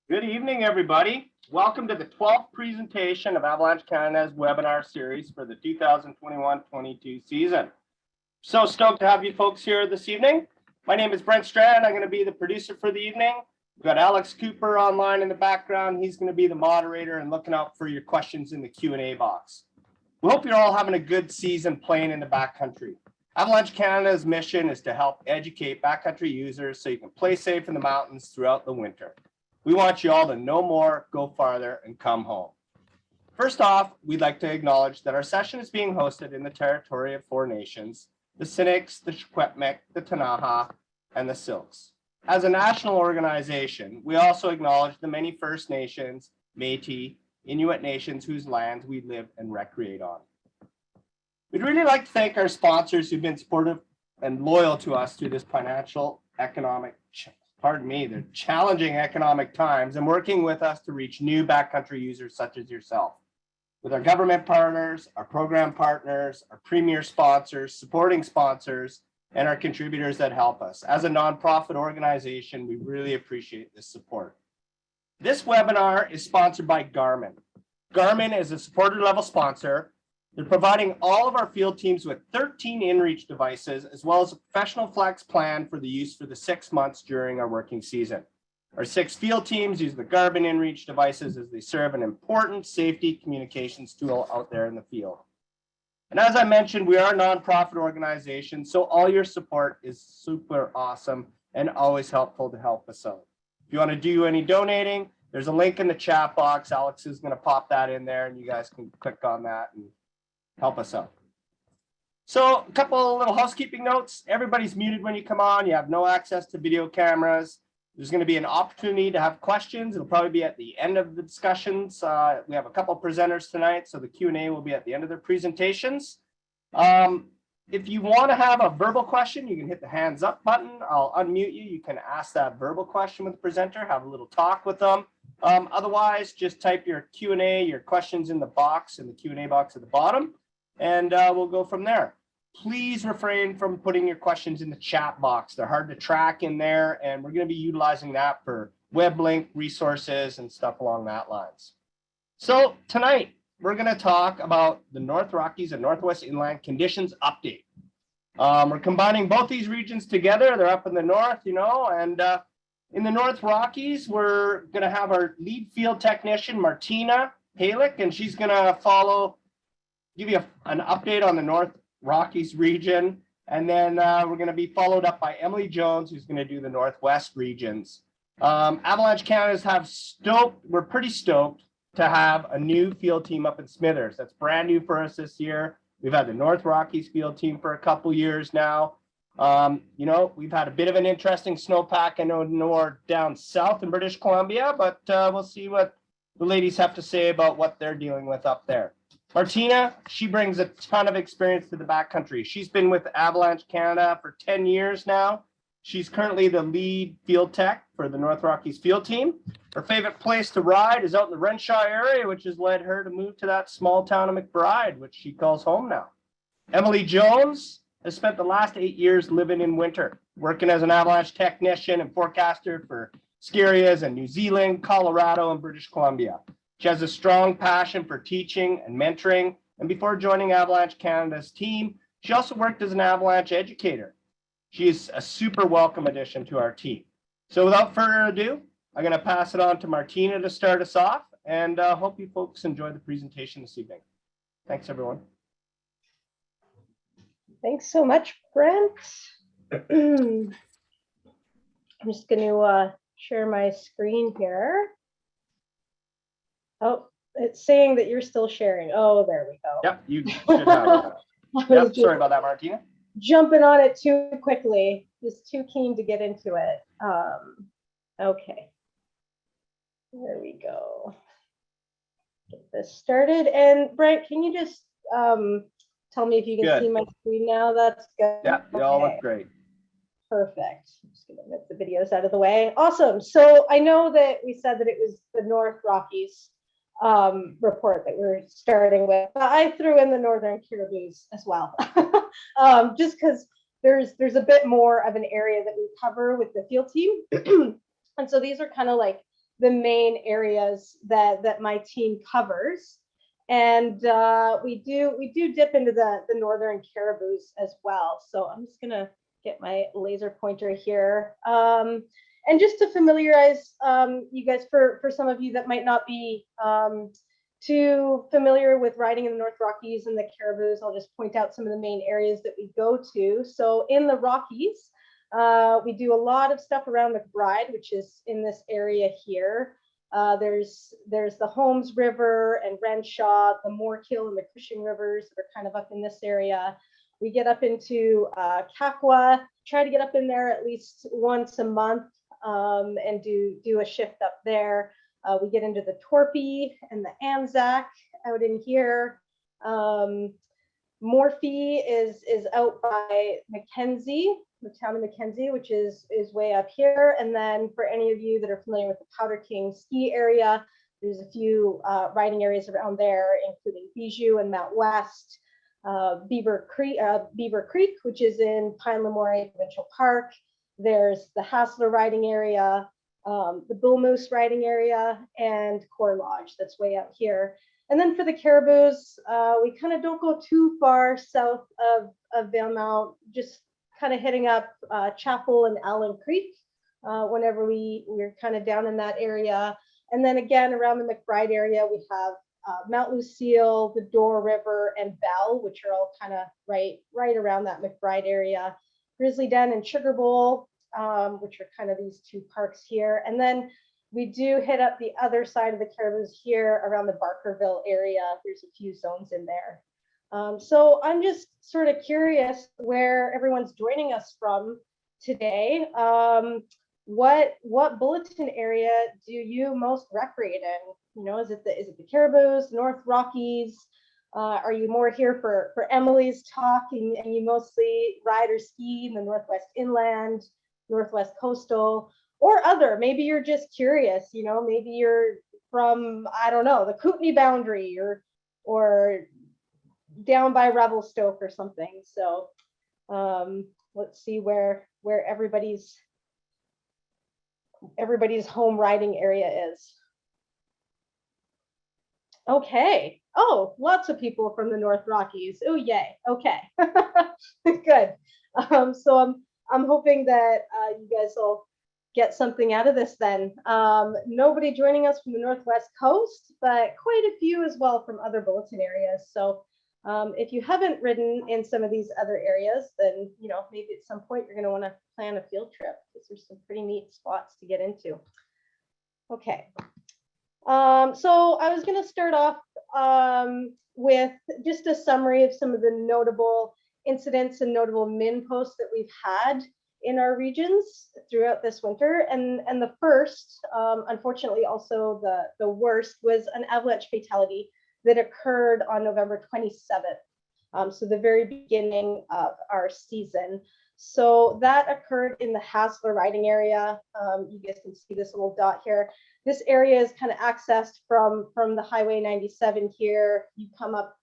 Good evening, everybody. Welcome to the 12th presentation of Avalanche Canada's webinar series for the 2021-22 season. So stoked to have you folks here this evening. My name is Brent Strand. I'm going to be the producer for the evening. We've got Alex Cooper online in the background. He's going to be the moderator and looking out for your questions in the Q&A box. We hope you're all having a good season playing in the backcountry. Avalanche Canada's mission is to help educate backcountry users so you can play safe in the mountains throughout the winter. We want you all to know more, go farther, and come home. First off, we'd like to acknowledge that our session is being hosted in the territory of 4 nations, the Sinixt, the Secwepemc, the Ktunaxa, and the Syilx. As a national organization, we also acknowledge the many First Nations, Métis, Inuit nations whose lands we live and recreate on. We'd really like to thank our sponsors who've been supportive and loyal to us through this they're challenging economic times and working with us to reach new backcountry users such as yourself. With our government partners, our program partners, our premier sponsors, supporting sponsors, and our contributors that help us. As a nonprofit organization, we really appreciate this support. This webinar is sponsored by Garmin. Garmin is a supporter level sponsor. They're providing all of our field teams with 13 inReach devices, as well as a professional flex plan for the use for the 6 months during our working season. Our 6 field teams use the Garmin inReach devices as they serve an important safety communications tool out there in the field. And as I mentioned, we are a nonprofit organization, so all your support is super awesome and always helpful to help us out. If you want to do any donating, there's a link in the chat box. Alex is going to pop that in there, and you guys can click on that and help us out. So a couple of little housekeeping notes. Everybody's muted when you come on. You have no access to video cameras. There's going to be an opportunity to have questions. It'll probably be at the end of the discussions. We have a couple of presenters tonight, so the Q&A will be at the end of their presentations. If you want to have a verbal question, you can hit the hands up button. I'll unmute you. You can ask that verbal question with the presenter, have a little talk with them. Otherwise, just type your Q&A, your questions in the box, in the Q&A box at the bottom, and we'll go from there. Please refrain from putting your questions in the chat box. They're hard to track in there, and we're going to be utilizing that for web link resources and stuff along that lines. So tonight, we're going to talk about the North Rockies and Northwest Inland conditions update. We're combining both these regions together. They're up in the north, and in the North Rockies, we're going to have our lead field technician, Martina Halick, and she's going to give you an update on the North Rockies region. And then we're going to be followed up by Emily Jones, who's going to do the Northwest regions. Avalanche Canada's we're pretty stoked to have a new field team up in Smithers. That's brand new for us this year. We've had the North Rockies field team for a couple years now. We've had a bit of an interesting snowpack, I know, more down south in British Columbia, but we'll see what the ladies have to say about what they're dealing with up there. Martina, she brings a ton of experience to the backcountry. She's been with Avalanche Canada for 10 years now. She's currently the lead field tech for the North Rockies field team. Her favorite place to ride is out in the Renshaw area, which has led her to move to that small town of McBride, which she calls home now. Emily Jones has spent the last 8 years living in winter, working as an avalanche technician and forecaster for ski areas in New Zealand, Colorado, and British Columbia. She has a strong passion for teaching and mentoring, and before joining Avalanche Canada's team, she also worked as an avalanche educator. She is a super welcome addition to our team. So without further ado, I'm going to pass it on to Martina to start us off, and hope you folks enjoy the presentation this evening. Thanks, everyone. Thanks so much, Brent. I'm just going to share my screen here. Oh, it's saying that you're still sharing. Oh, there we go. Yep, you should have it. Yep, sorry about that, Martina. Jumping on it too quickly. Just too keen to get into it. Okay. There we go. Get this started. And Brent, can you just tell me if you can see my screen now? That's good. Yeah, they all look great. Perfect. I'm just going to get the videos out of the way. Awesome. So I know that we said that it was the North Rockies report that we're starting with, but I threw in the Northern Caribous as well, just because there's a bit more of an area that we cover with the field team. And so these are kind of like the main areas that my team covers. And we do dip into the northern caribous as well. So I'm just gonna get my laser pointer here. And just to familiarize you guys, for some of you that might not be too familiar with riding in the North Rockies and the Caribous, I'll just point out some of the main areas that we go to. So in the Rockies, we do a lot of stuff around McBride, which is in this area here. There's the Holmes River and Renshaw, the Moorkill and the Cushing Rivers that are kind of up in this area. We get up into Kakwa, try to get up in there at least once a month and do a shift up there. We get into the Torpy and the Anzac out in here. Morphe is out by Mackenzie, the town of Mackenzie, which is way up here. And then for any of you that are familiar with the Powder King ski area, there's a few riding areas around there, including Bijou and Mount West, Beaver Creek, which is in Pine Lemoire Provincial Park. There's the Hassler riding area, the Bull Moose riding area, and Core Lodge that's way out here. And then for the Caribous, we kind of don't go too far south of Valemount, just kind of hitting up Chapel and Allen Creek whenever we're kind of down in that area. And then again, around the McBride area, we have Mount Lucille, the Door River, and Bell, which are all kind of right around that McBride area. Grizzly Den and Sugar Bowl, which are kind of these two parks here. And then we do hit up the other side of the Caribous here around the Barkerville area. There's a few zones in there. So I'm just sort of curious where everyone's joining us from today. What bulletin area do you most recreate in? You know, is it the Caribous, North Rockies? Are you more here for Emily's talk and you mostly ride or ski in the Northwest Inland, Northwest Coastal, or other? Maybe you're just curious, you know, maybe you're from, I don't know, the Kootenay boundary or down by Revelstoke or something. So let's see where everybody's home riding area is. Okay. Oh, lots of people from the North Rockies. Oh, yay. Okay. Good. So I'm hoping that you guys will get something out of this then. Nobody joining us from the Northwest Coast, but quite a few as well from other bulletin areas. So if you haven't ridden in some of these other areas, then, you know, maybe at some point you're going to want to plan a field trip because there's some pretty neat spots to get into. Okay. So I was going to start off with just a summary of some of the notable incidents and notable min posts that we've had in our regions throughout this winter. And the first, unfortunately also the worst, was an avalanche fatality that occurred on November 27th. So the very beginning of our season. So that occurred in the Hassler riding area. You guys can see this little dot here. This area is kind of accessed from the Highway 97 here. You come up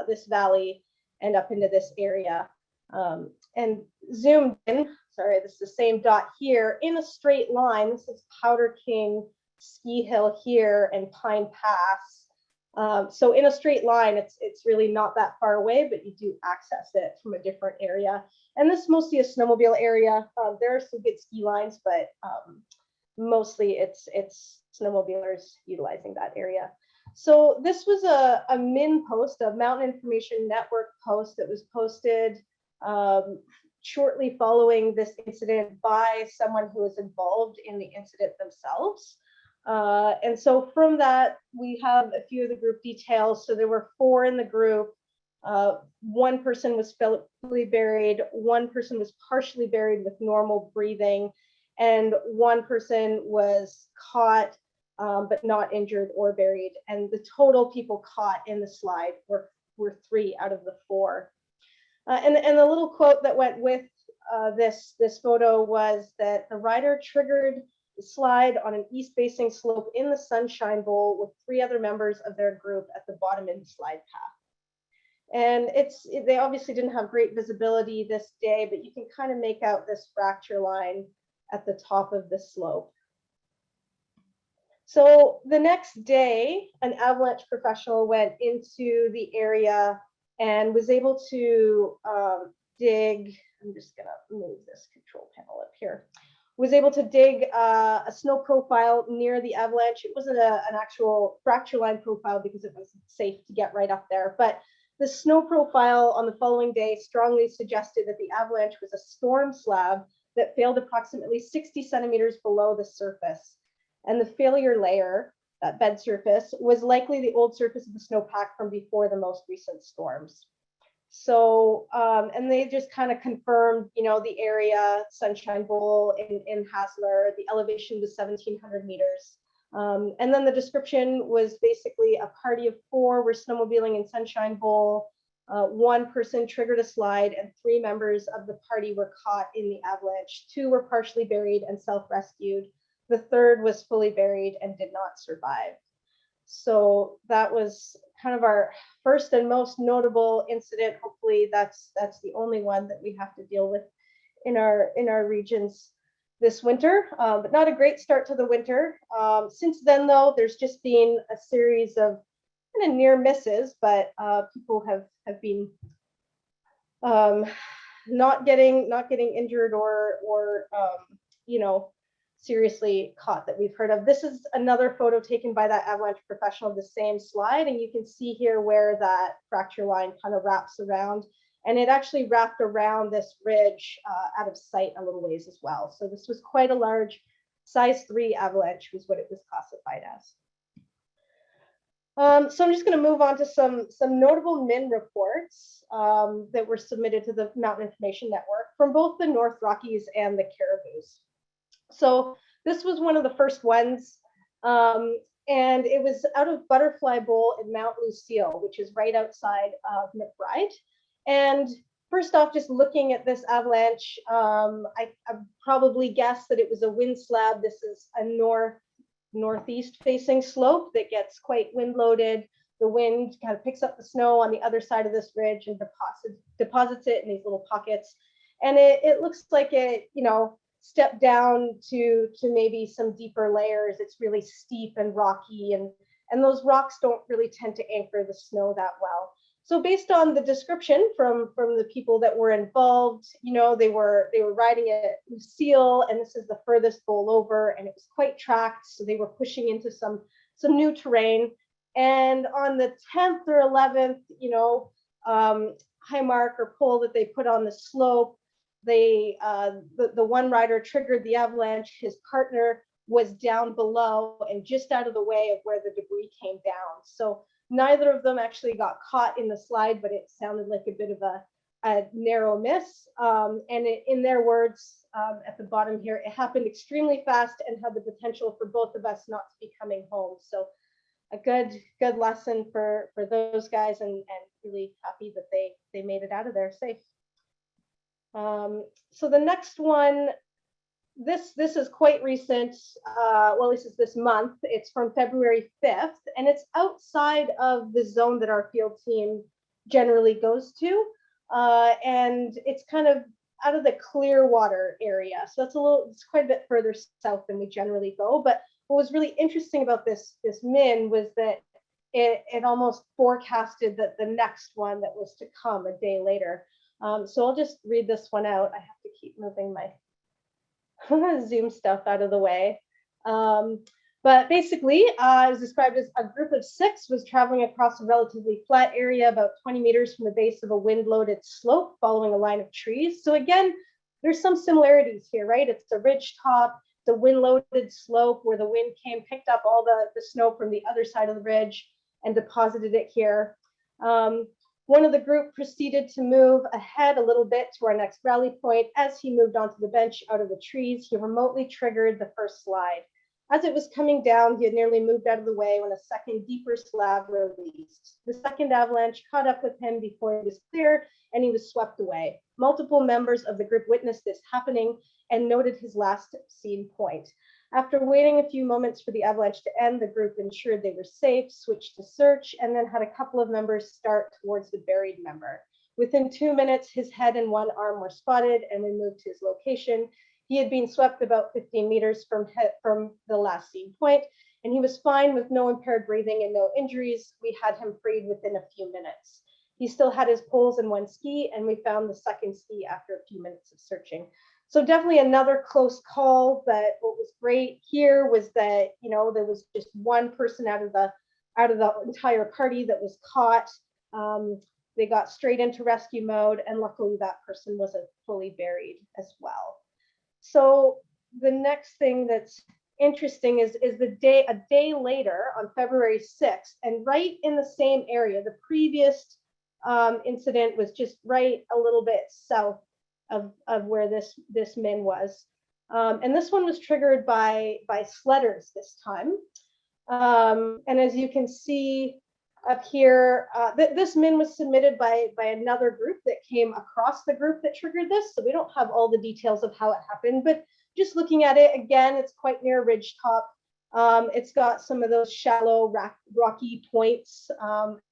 this valley and up into this area. And zoomed in, sorry, this is the same dot here, in a straight line. This is Powder King Ski Hill here and Pine Pass. So in a straight line, it's really not that far away, but you do access it from a different area. And this is mostly a snowmobile area. There are some good ski lines, but mostly it's snowmobilers utilizing that area. So this was a min post, a Mountain Information Network post that was posted shortly following this incident by someone who was involved in the incident themselves. And so from that, we have a few of the group details. So there were 4 in the group. One person was fully buried, one person was partially buried with normal breathing, and one person was caught but not injured or buried. And the total people caught in the slide were 3 out of the 4. And the little quote that went with this photo was that the rider triggered the slide on an east-facing slope in the Sunshine Bowl with 3 other members of their group at the bottom of the slide path. And they obviously didn't have great visibility this day, but you can kind of make out this fracture line at the top of the slope. So the next day, an avalanche professional went into the area and was able to dig. I'm just gonna move this control panel up here. Was able to dig a snow profile near the avalanche. It wasn't an actual fracture line profile because it wasn't safe to get right up there, but the snow profile on the following day strongly suggested that the avalanche was a storm slab that failed approximately 60 centimeters below the surface. And the failure layer, that bed surface, was likely the old surface of the snowpack from before the most recent storms. So, and they just kind of confirmed, you know, the area, Sunshine Bowl in Hassler, the elevation was 1,700 meters. And then the description was basically a party of 4 were snowmobiling in Sunshine Bowl. 1 person triggered a slide and 3 members of the party were caught in the avalanche. 2 were partially buried and self-rescued. The 3rd was fully buried and did not survive. So that was kind of our first and most notable incident. Hopefully that's the only one that we have to deal with in our regions this winter, but not a great start to the winter. Since then, though, there's just been a series of kind of near misses, but people have been not getting injured or you know, seriously caught that we've heard of. This is another photo taken by that avalanche professional of the same slide, and you can see here where that fracture line kind of wraps around, and it actually wrapped around this ridge out of sight a little ways as well. So this was quite a large size 3 avalanche was what it was classified as. So I'm just going to move on to some notable MIN reports that were submitted to the Mountain Information Network from both the North Rockies and the Caribous. So this was one of the first ones, and it was out of Butterfly Bowl in Mount Lucille, which is right outside of McBride. And first off, just looking at this avalanche, I probably guessed that it was a wind slab. This is a northeast facing slope that gets quite wind loaded. The wind kind of picks up the snow on the other side of this ridge and deposits it in these little pockets. And it looks like it, you know, stepped down to maybe some deeper layers. It's really steep and rocky, and those rocks don't really tend to anchor the snow that well. So based on the description from the people that were involved, you know, they were riding at Lucille, and this is the furthest bowl over, and it was quite tracked, so they were pushing into some new terrain. And on the 10th or 11th, you know, high mark or pole that they put on the slope, they the one rider triggered the avalanche. His partner was down below and just out of the way of where the debris came down. So neither of them actually got caught in the slide, but it sounded like a bit of a narrow miss. And in their words, at the bottom here, it happened extremely fast and had the potential for both of us not to be coming home. So a good lesson for those guys, and really happy that they made it out of there safe. So the next one, this is quite recent. Well, this is this month. It's from February 5th, and it's outside of the zone that our field team generally goes to. And it's kind of out of the Clearwater area. So it's quite a bit further south than we generally go. But what was really interesting about this MIN was that it almost forecasted that the next one that was to come a day later. So I'll just read this one out. I have to keep moving my Zoom stuff out of the way. But basically, it was described as a group of 6 was traveling across a relatively flat area about 20 meters from the base of a wind-loaded slope following a line of trees. So again, there's some similarities here, right? It's a ridge top, the wind-loaded slope where the wind came, picked up all the snow from the other side of the ridge and deposited it here. One of the group proceeded to move ahead a little bit to our next rally point. As he moved onto the bench out of the trees, he remotely triggered the first slide. As it was coming down, he had nearly moved out of the way when a second deeper slab released. The second avalanche caught up with him before it was clear, and he was swept away. Multiple members of the group witnessed this happening and noted his last seen point. After waiting a few moments for the avalanche to end, the group ensured they were safe, switched to search, and then had a couple of members start towards the buried member. Within 2 minutes, his head and one arm were spotted, and we moved to his location. He had been swept about 15 meters from the last seen point, and he was fine with no impaired breathing and no injuries. We had him freed within a few minutes. He still had his poles and one ski, and we found the second ski after a few minutes of searching. So definitely another close call. But what was great here was that, you know, there was just one person out of the entire party that was caught. They got straight into rescue mode, and luckily that person wasn't fully buried as well. So the next thing that's interesting is a day later on February 6th, and right in the same area, the previous incident was just right a little bit south of where this min was. And this one was triggered by sledders this time. And as you can see up here, this min was submitted by another group that came across the group that triggered this. So we don't have all the details of how it happened, but just looking at it again, it's quite near ridge top. It's got some of those shallow rocky points.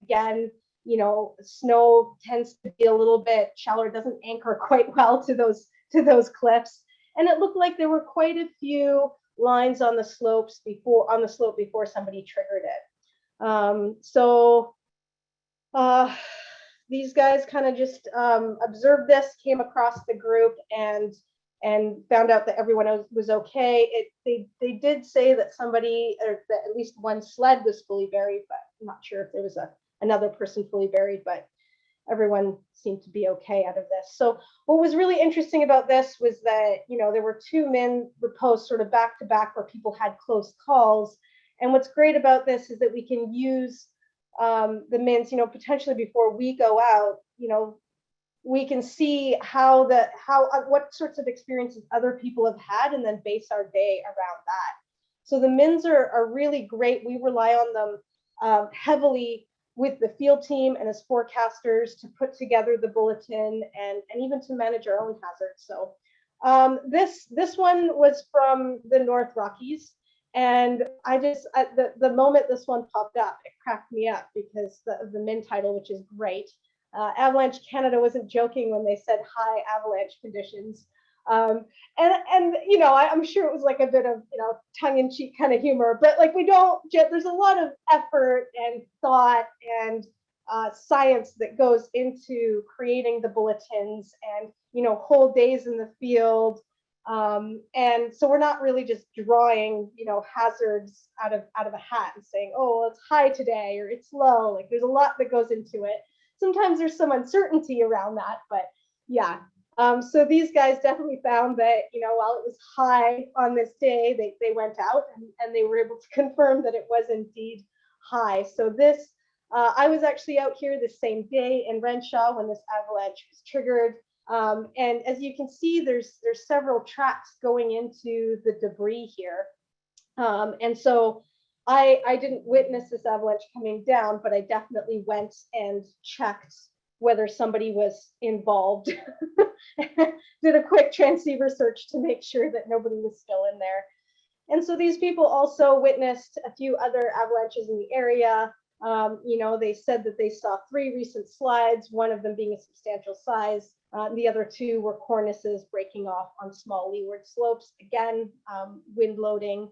Again, you know, snow tends to be a little bit shallower, doesn't anchor quite well to those cliffs. And it looked like there were quite a few lines on the slope before somebody triggered it. So these guys kind of just observed this, came across the group, and found out that everyone was okay. They did say that somebody, or that at least one sled was fully buried, but I'm not sure if there was another person fully buried, but everyone seemed to be okay out of this. So what was really interesting about this was that, you know, there were two men reposed sort of back to back where people had close calls. And what's great about this is that we can use the mins, you know, potentially before we go out, you know, we can see what sorts of experiences other people have had, and then base our day around that. So the mins are really great. We rely on them heavily with the field team and as forecasters to put together the bulletin and even to manage our own hazards. So this one was from the North Rockies, and the moment this one popped up, it cracked me up because of the min title, which is great. Avalanche Canada wasn't joking when they said high avalanche conditions. And you know, I'm sure it was like a bit of, you know, tongue-in-cheek kind of humor, but like there's a lot of effort and thought and science that goes into creating the bulletins, and, you know, whole days in the field. And so we're not really just drawing, you know, hazards out of a hat and saying, oh, well, it's high today or it's low. Like, there's a lot that goes into it. Sometimes there's some uncertainty around that, but yeah. So these guys definitely found that, you know, while it was high on this day, they went out and they were able to confirm that it was indeed high. So this, I was actually out here the same day in Renshaw when this avalanche was triggered. And as you can see, there's several tracks going into the debris here. And so I didn't witness this avalanche coming down, but I definitely went and checked whether somebody was involved. Did a quick transceiver search to make sure that nobody was still in there. And so these people also witnessed a few other avalanches in the area. You know, they said that they saw 3 recent slides, one of them being a substantial size. The other 2 were cornices breaking off on small leeward slopes. Again, wind loading.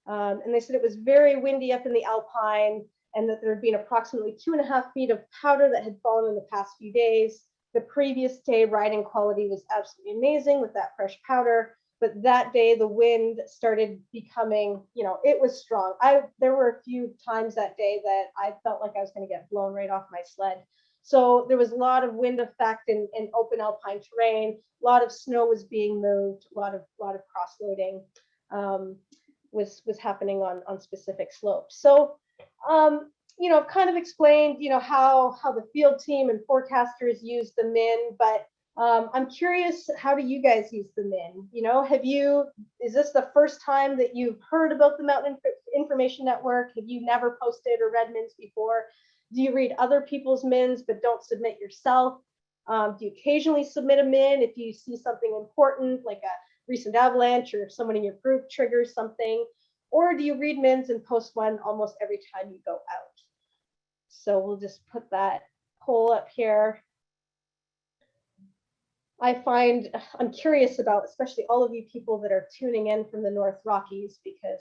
And they said it was very windy up in the Alpine, and that there had been approximately 2.5 feet of powder that had fallen in the past few days. The previous day riding quality was absolutely amazing with that fresh powder, but that day the wind started becoming, you know, it was strong. There were a few times that day that I felt like I was going to get blown right off my sled. So there was a lot of wind effect in open Alpine terrain. A lot of snow was being moved. A lot of cross loading was happening on specific slopes. So you know, I've kind of explained, you know, how the field team and forecasters use the min, but I'm curious, how do you guys use the min? You know, is this the first time that you've heard about the Mountain Information Network? Have you never posted or read mins before? Do you read other people's mins but don't submit yourself? Do you occasionally submit a min if you see something important, like a recent avalanche, or if someone in your group triggers something? Or do you read mins and post one almost every time you go out? So we'll just put that poll up here. I'm curious about, especially all of you people that are tuning in from the North Rockies, because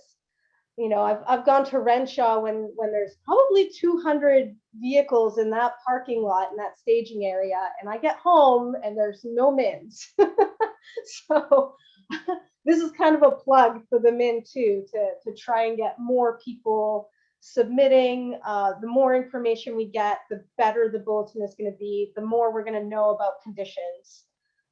I've gone to Renshaw when there's probably 200 vehicles in that parking lot in that staging area, and I get home and there's no mins. So this is kind of a plug for the min too, to try and get more people submitting. The more information we get, the better the bulletin is going to be, the more we're going to know about conditions.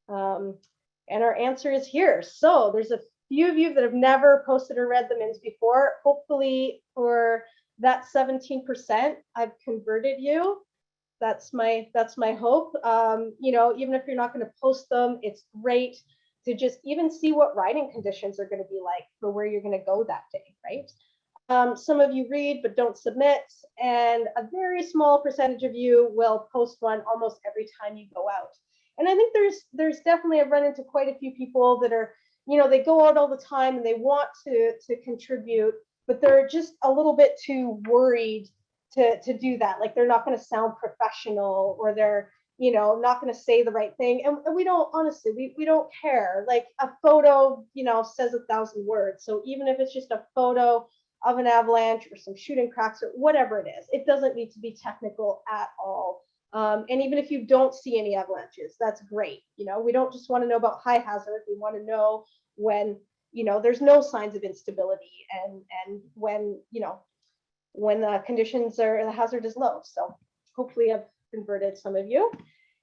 And our answer is here. So there's a few of you that have never posted or read the mins before. Hopefully for that 17%, I've converted you. That's my hope. Even if you're not going to post them, it's great to just even see what writing conditions are going to be like for where you're going to go that day, right? Some of you read but don't submit, and a very small percentage of you will post one almost every time you go out. And I think there's definitely, I've run into quite a few people that are, they go out all the time and they want to contribute, but they're just a little bit too worried to do that. Like they're not going to sound professional, or they're, not going to say the right thing. And we don't, honestly, we don't care. Like a photo, says 1,000 words. So even if it's just a photo of an avalanche or some shooting cracks or whatever it is, it doesn't need to be technical at all. And even if you don't see any avalanches, that's great. We don't just want to know about high hazard. We want to know when, there's no signs of instability, and when, when the conditions are, the hazard is low. So hopefully I've converted some of you,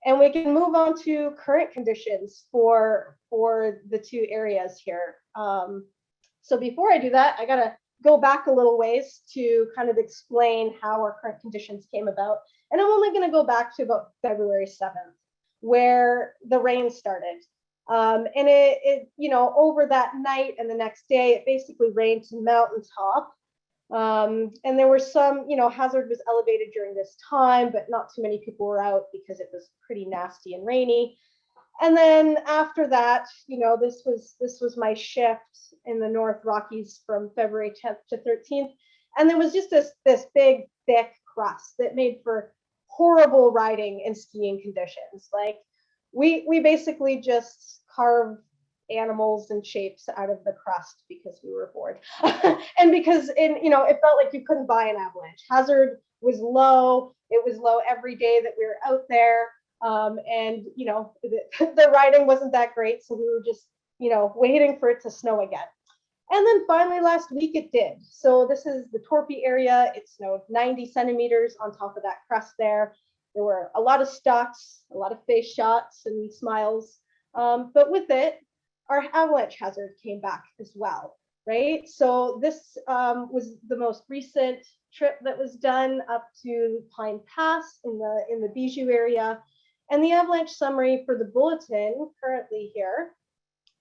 and we can move on to current conditions for the two areas here. So before I do that, I got to go back a little ways to kind of explain how our current conditions came about. And I'm only going to go back to about February 7th, where the rain started. And it over that night and the next day, it basically rained to mountaintop. And there were some, hazard was elevated during this time, but not too many people were out because it was pretty nasty and rainy. And then after that, this was my shift in the North Rockies from February 10th to 13th. And there was just this big, thick crust that made for horrible riding and skiing conditions. Like we basically just carved animals and shapes out of the crust because we were bored. And because it felt like you couldn't buy an avalanche. Hazard was low. It was low every day that we were out there. And the riding wasn't that great. So we were just, waiting for it to snow again. And then finally last week it did. So this is the Torpy area. It snowed 90 centimeters on top of that crust there. There were a lot of stocks, a lot of face shots and smiles. But with it, our avalanche hazard came back as well, right? So this was the most recent trip that was done up to Pine Pass in the Bijou area. And the avalanche summary for the bulletin currently here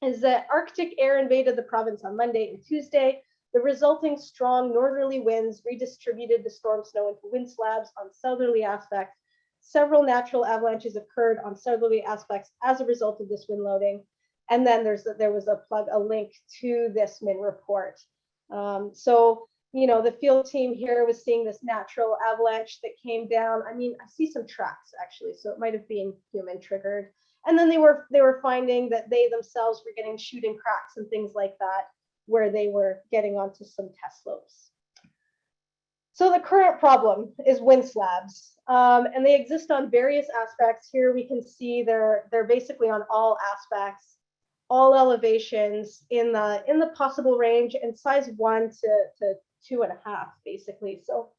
is that Arctic air invaded the province on Monday and Tuesday. The resulting strong northerly winds redistributed the storm snow into wind slabs on southerly aspects. Several natural avalanches occurred on southerly aspects as a result of this wind loading. And then there was a link to this min report. So the field team here was seeing this natural avalanche that came down. I mean, I see some tracks actually, so it might have been human triggered. And then they were finding that they themselves were getting shooting cracks and things like that, where they were getting onto some test slopes. So the current problem is wind slabs, and they exist on various aspects. Here we can see they're basically on all aspects, all elevations in the possible range, and size 1 to 2.5 basically. So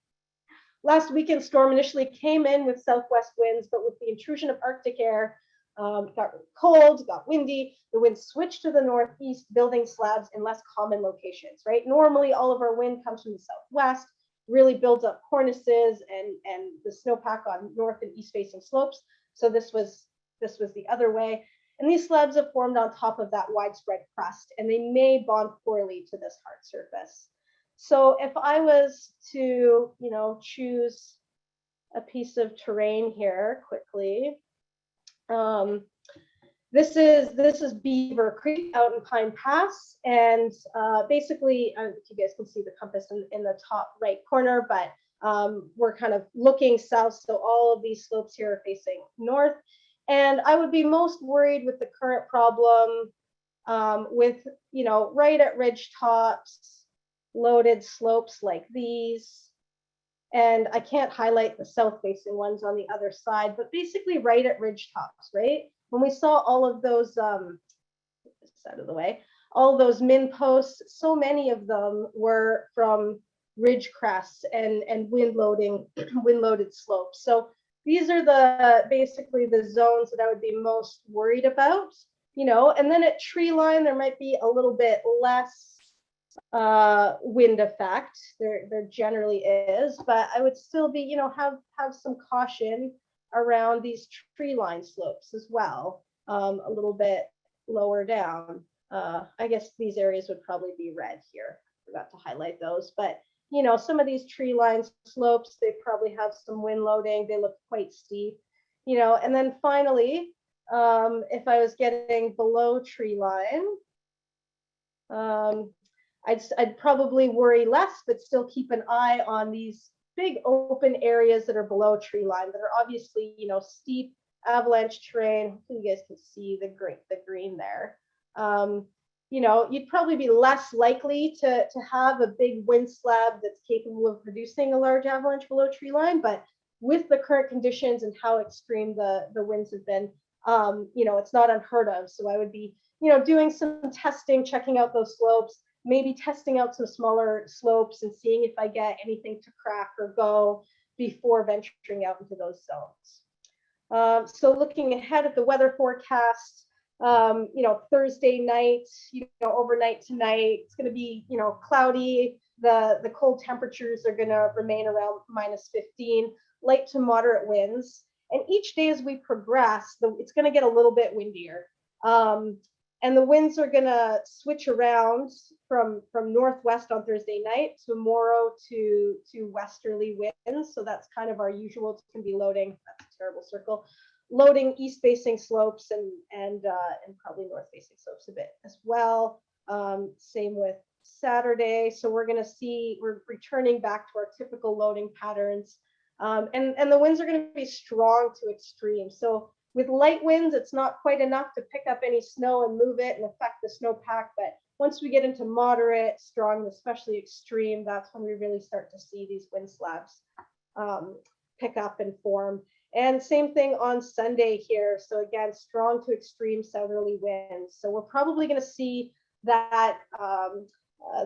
last weekend storm initially came in with southwest winds, but with the intrusion of Arctic air, it got really cold, got windy. The wind switched to the northeast, building slabs in less common locations, right? Normally all of our wind comes from the southwest, really builds up cornices and the snowpack on north and east facing slopes. So this was the other way. And these slabs have formed on top of that widespread crust, and they may bond poorly to this hard surface. So if I was to, choose a piece of terrain here quickly, this is Beaver Creek out in Pine Pass, and basically, if you guys can see the compass in the top right corner, but we're kind of looking south, so all of these slopes here are facing north. And I would be most worried with the current problem with, right at ridge tops, loaded slopes like these. And I can't highlight the south facing ones on the other side, but basically right at ridge tops, right? When we saw all of those, this out of the way, all those min posts, so many of them were from ridge crests and wind loaded slopes. So these are basically the zones that I would be most worried about, you know. And then at tree line, there might be a little bit less wind effect. There generally is, but I would still be, you know, have some caution around these tree line slopes as well, a little bit lower down. I guess these areas would probably be red here. Forgot to highlight those, but you know, some of these tree line slopes, they probably have some wind loading. They look quite steep, you know. And then finally, if I was getting below tree line, I'd probably worry less, but still keep an eye on these big open areas that are below tree line that are obviously, you know, steep avalanche terrain. Hopefully you guys can see the green there. You know, you'd probably be less likely to have a big wind slab that's capable of producing a large avalanche below tree line, but with the current conditions and how extreme the winds have been, you know, it's not unheard of. So I would be, you know, doing some testing, checking out those slopes, maybe testing out some smaller slopes and seeing if I get anything to crack or go before venturing out into those zones. So looking ahead at the weather forecast, you know, Thursday night, you know, overnight tonight, it's going to be, you know, cloudy. The cold temperatures are going to remain around -15, light to moderate winds. And each day as we progress, it's going to get a little bit windier. And the winds are going to switch around from northwest on Thursday night tomorrow to westerly winds. So that's kind of our usual. It's going to be loading. That's a terrible circle. Loading east facing slopes and probably north facing slopes a bit as well. Same with Saturday. So we're returning back to our typical loading patterns. And the winds are going to be strong to extreme. So with light winds, it's not quite enough to pick up any snow and move it and affect the snowpack. But once we get into moderate, strong, especially extreme, that's when we really start to see these wind slabs pick up and form. And same thing on Sunday here. So again, strong to extreme southerly winds. So we're probably going to see that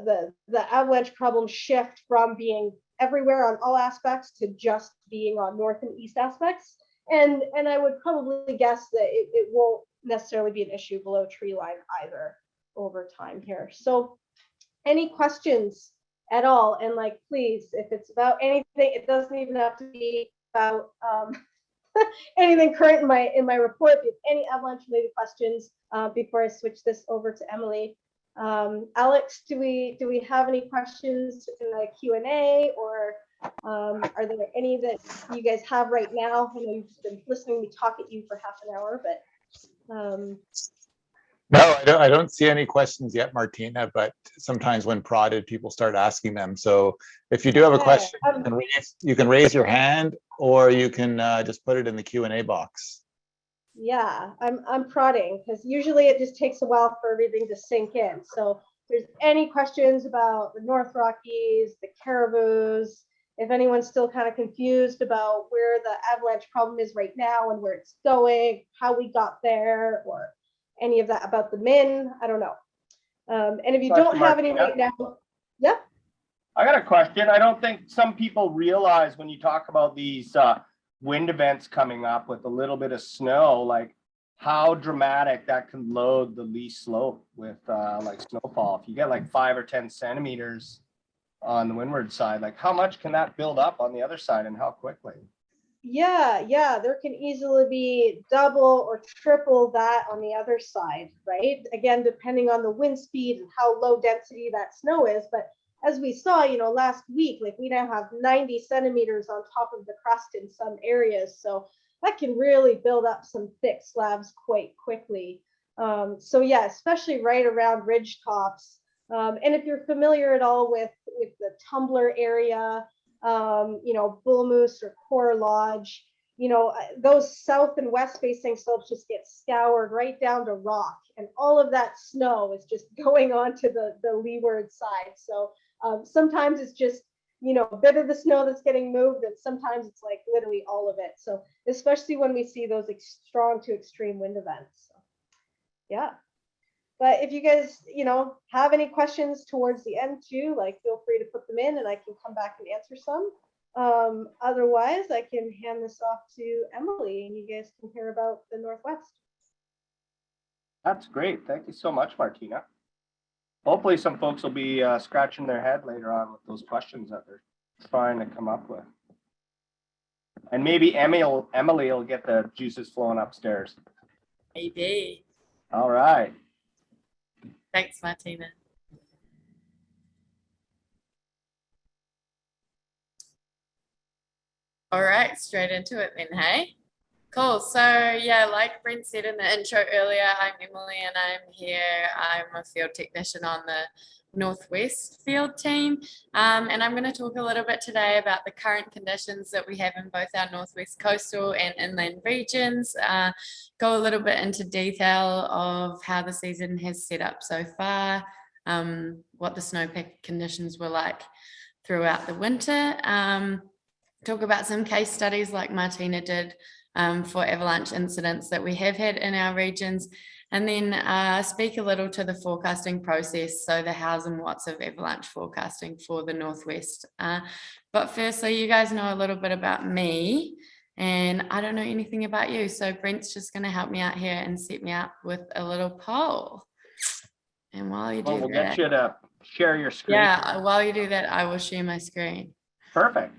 the avalanche problem shift from being everywhere on all aspects to just being on north and east aspects. And I would probably guess that it won't necessarily be an issue below tree line either over time here. So any questions at all? And like, please, if it's about anything, it doesn't even have to be about anything current in my report. If you have any avalanche related questions before I switch this over to Emily. Alex, do we have any questions in the Q&A, or are there any that you guys have right now? I know you've just been listening to me talk at you for half an hour, but no, I don't see any questions yet, Martina, but sometimes when prodded, people start asking them. So if you do have a question, you can raise your hand, or you can just put it in the Q&A box. Yeah, I'm prodding because usually it just takes a while for everything to sink in. So if there's any questions about the North Rockies, the Caribous, if anyone's still kind of confused about where the avalanche problem is right now and where it's going, how we got there, or any of that about the min, I don't know. And if you don't have any right now, yeah. I got a question. I don't think some people realize when you talk about these wind events coming up with a little bit of snow, like how dramatic that can load the lee slope with like snowfall. If you get like 5 or 10 centimeters on the windward side, like how much can that build up on the other side and how quickly? Yeah, there can easily be double or triple that on the other side, right? Again, depending on the wind speed and how low density that snow is. But as we saw, you know, last week, like we now have 90 centimeters on top of the crust in some areas. So that can really build up some thick slabs quite quickly. So yeah, especially right around ridge tops. And if you're familiar at all with the tumbler area, you know, Bull Moose or Core Lodge, you know, those south and west facing slopes just get scoured right down to rock. And all of that snow is just going on to the leeward side. So Sometimes it's just, you know, a bit of the snow that's getting moved, and sometimes it's like literally all of it. So especially when we see those strong to extreme wind events. So, yeah. But if you guys, you know, have any questions towards the end too, like feel free to put them in and I can come back and answer some. Otherwise, I can hand this off to Emily and you guys can hear about the Northwest. That's great. Thank you so much, Martina. Hopefully some folks will be scratching their head later on with those questions that they're trying to come up with. And maybe Emily will get the juices flowing upstairs. Maybe. All right. Thanks, Martina. All right, straight into it then, hey? Cool. So yeah, like Brent said in the intro earlier, I'm Emily and I'm here. I'm a field technician on the Northwest field team. And I'm going to talk a little bit today about the current conditions that we have in both our Northwest coastal and inland regions. Go a little bit into detail of how the season has set up so far, what the snowpack conditions were like throughout the winter. Talk about some case studies like Martina did for avalanche incidents that we have had in our regions, and then speak a little to the forecasting process, so the hows and whats of avalanche forecasting for the Northwest. But firstly, you guys know a little bit about me, and I don't know anything about you, so Brent's just going to help me out here and set me up with a little poll. And while you do Well, we'll that, get you to share your screen. yeah, while you do that, I will share my screen. Perfect.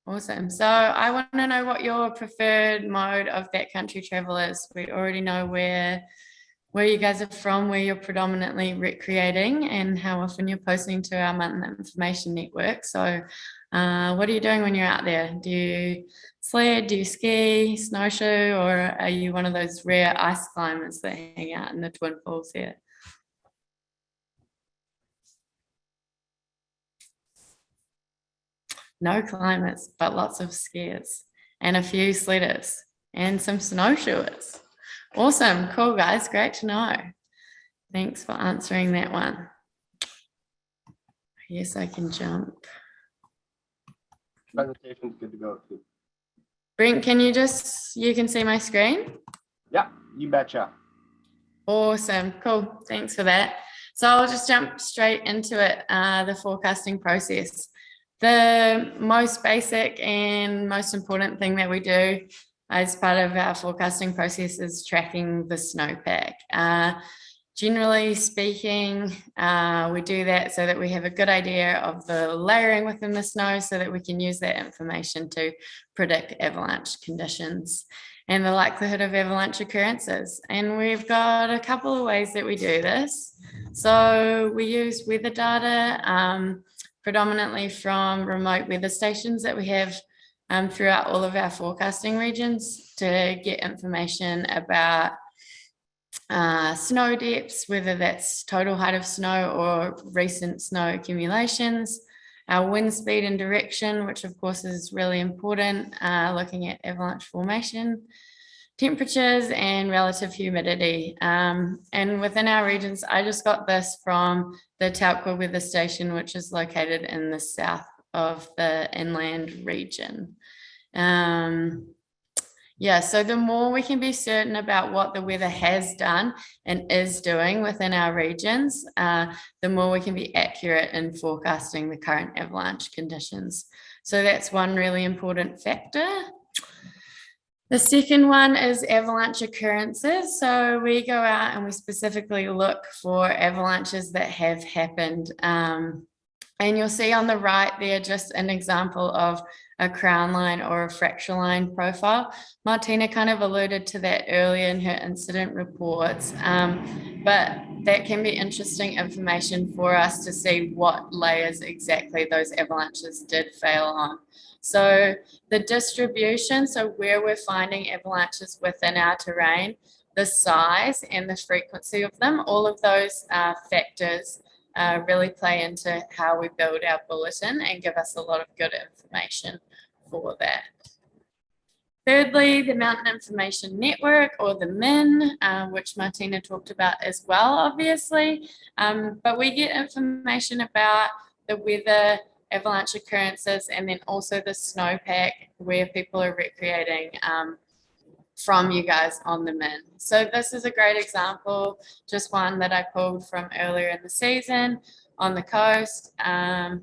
Awesome. So I want to know what your preferred mode of backcountry travel is. We already know where you guys are from, where you're predominantly recreating, and how often you're posting to our mountain information network. So what are you doing when you're out there? Do you sled, do you ski, snowshoe, or are you one of those rare ice climbers that hang out in the Twin Falls here? No climbers, but lots of skiers and a few sledders and some snowshoers. Awesome. Cool, guys. Great to know. Thanks for answering that one. Yes, I can jump. Presentation's good to go too. Brent, you can see my screen? Yeah, you betcha. Awesome. Cool. Thanks for that. So I'll just jump straight into it, the forecasting process. The most basic and most important thing that we do as part of our forecasting process is tracking the snowpack. Generally speaking, we do that so that we have a good idea of the layering within the snow so that we can use that information to predict avalanche conditions and the likelihood of avalanche occurrences. And we've got a couple of ways that we do this. So we use weather data, predominantly from remote weather stations that we have throughout all of our forecasting regions to get information about snow depths, whether that's total height of snow or recent snow accumulations, our wind speed and direction, which of course is really important, looking at avalanche formation, temperatures and relative humidity. And within our regions, I just got this from the Taupo weather station, which is located in the south of the inland region. Yeah, so the more we can be certain about what the weather has done and is doing within our regions, the more we can be accurate in forecasting the current avalanche conditions. So that's one really important factor. The second one is avalanche occurrences. So we go out and we specifically look for avalanches that have happened. And you'll see on the right there just an example of a crown line or a fracture line profile. Martina kind of alluded to that earlier in her incident reports, but that can be interesting information for us to see what layers exactly those avalanches did fail on. So the distribution, so where we're finding avalanches within our terrain, the size and the frequency of them, all of those factors really play into how we build our bulletin and give us a lot of good information for that. Thirdly, the Mountain Information Network, or the MIN, which Martina talked about as well, obviously. But we get information about the weather, avalanche occurrences, and then also the snowpack, where people are recreating from you guys on the MIN. So this is a great example, just one that I pulled from earlier in the season on the coast. And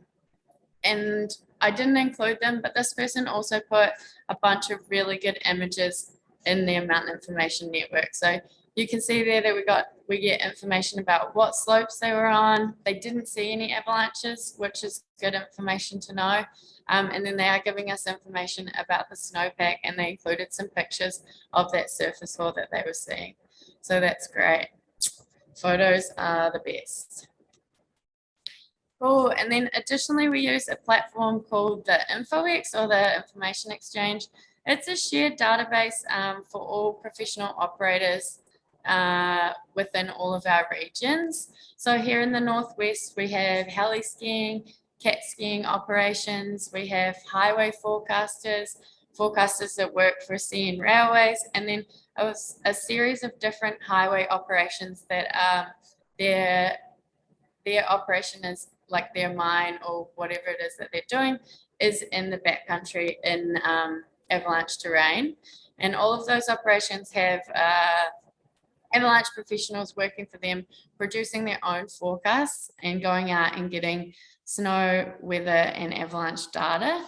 I didn't include them, but this person also put a bunch of really good images in their Mountain Information Network. So you can see there that we get information about what slopes they were on. They didn't see any avalanches, which is good information to know. And then they are giving us information about the snowpack, and they included some pictures of that surface fall that they were seeing. So that's great. Photos are the best. Cool. And then additionally, we use a platform called the InfoX, or the Information Exchange. It's a shared database for all professional operators within all of our regions. So here in the Northwest, we have heli skiing, cat skiing operations. We have highway forecasters that work for CN Railways, and then a series of different highway operations that their operation is like their mine or whatever it is that they're doing is in the backcountry in avalanche terrain. And all of those operations have avalanche professionals working for them, producing their own forecasts and going out and getting snow, weather, and avalanche data.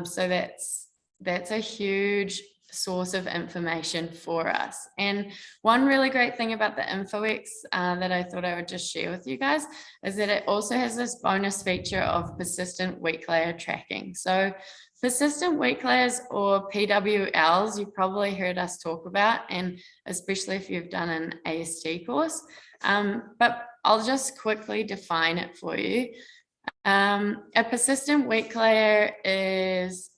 So that's a huge source of information for us. And one really great thing about the InfoX that I thought I would just share with you guys is that it also has this bonus feature of persistent weak layer tracking. So persistent weak layers, or PWLs, you probably heard us talk about, and especially if you've done an AST course. But I'll just quickly define it for you. A persistent weak layer is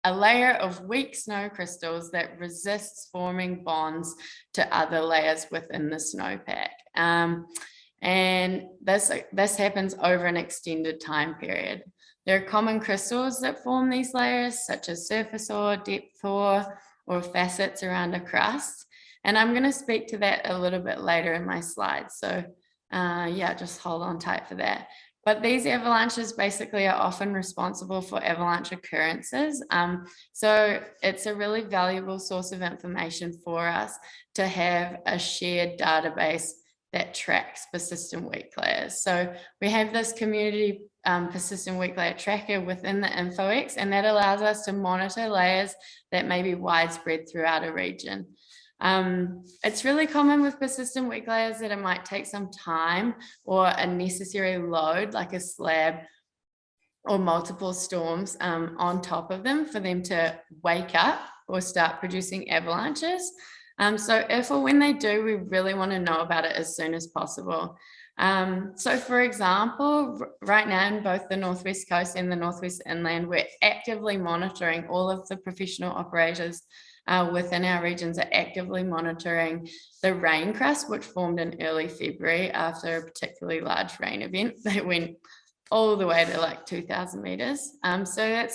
a layer of weak snow crystals that resists forming bonds to other layers within the snowpack. And this happens over an extended time period. There are common crystals that form these layers, such as surface ore, depth ore, or facets around a crust. And I'm going to speak to that a little bit later in my slides. So yeah, just hold on tight for that. But these avalanches basically are often responsible for avalanche occurrences. So it's a really valuable source of information for us to have a shared database that tracks persistent weak layers. So we have this community persistent weak layer tracker within the InfoX, and that allows us to monitor layers that may be widespread throughout a region. It's really common with persistent weak layers that it might take some time or a necessary load, like a slab or multiple storms on top of them for them to wake up or start producing avalanches. So if or when they do, we really want to know about it as soon as possible. So for example, right now in both the Northwest Coast and the Northwest Inland, we're actively monitoring all of the professional operators within our regions are actively monitoring the rain crust, which formed in early February after a particularly large rain event that went all the way to like 2,000 meters. So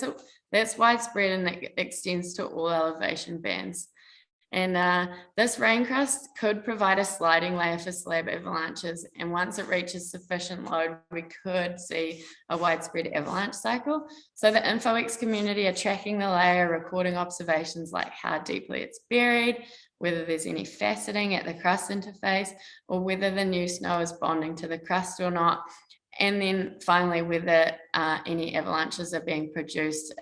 that's widespread, and it extends to all elevation bands. And this rain crust could provide a sliding layer for slab avalanches. And once it reaches sufficient load, we could see a widespread avalanche cycle. So the InfoX community are tracking the layer, recording observations like how deeply it's buried, whether there's any faceting at the crust interface, or whether the new snow is bonding to the crust or not. And then finally, whether any avalanches are being produced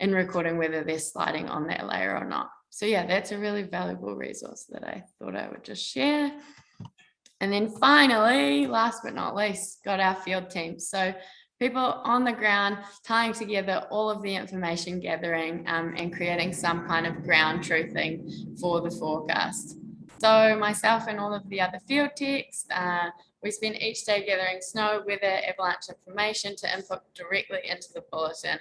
in recording whether they're sliding on that layer or not. So yeah, that's a really valuable resource that I thought I would just share. And then finally, last but not least, got our field teams. So people on the ground tying together all of the information gathering and creating some kind of ground truthing for the forecast. So myself and all of the other field techs, we spend each day gathering snow, weather, avalanche information to input directly into the bulletin.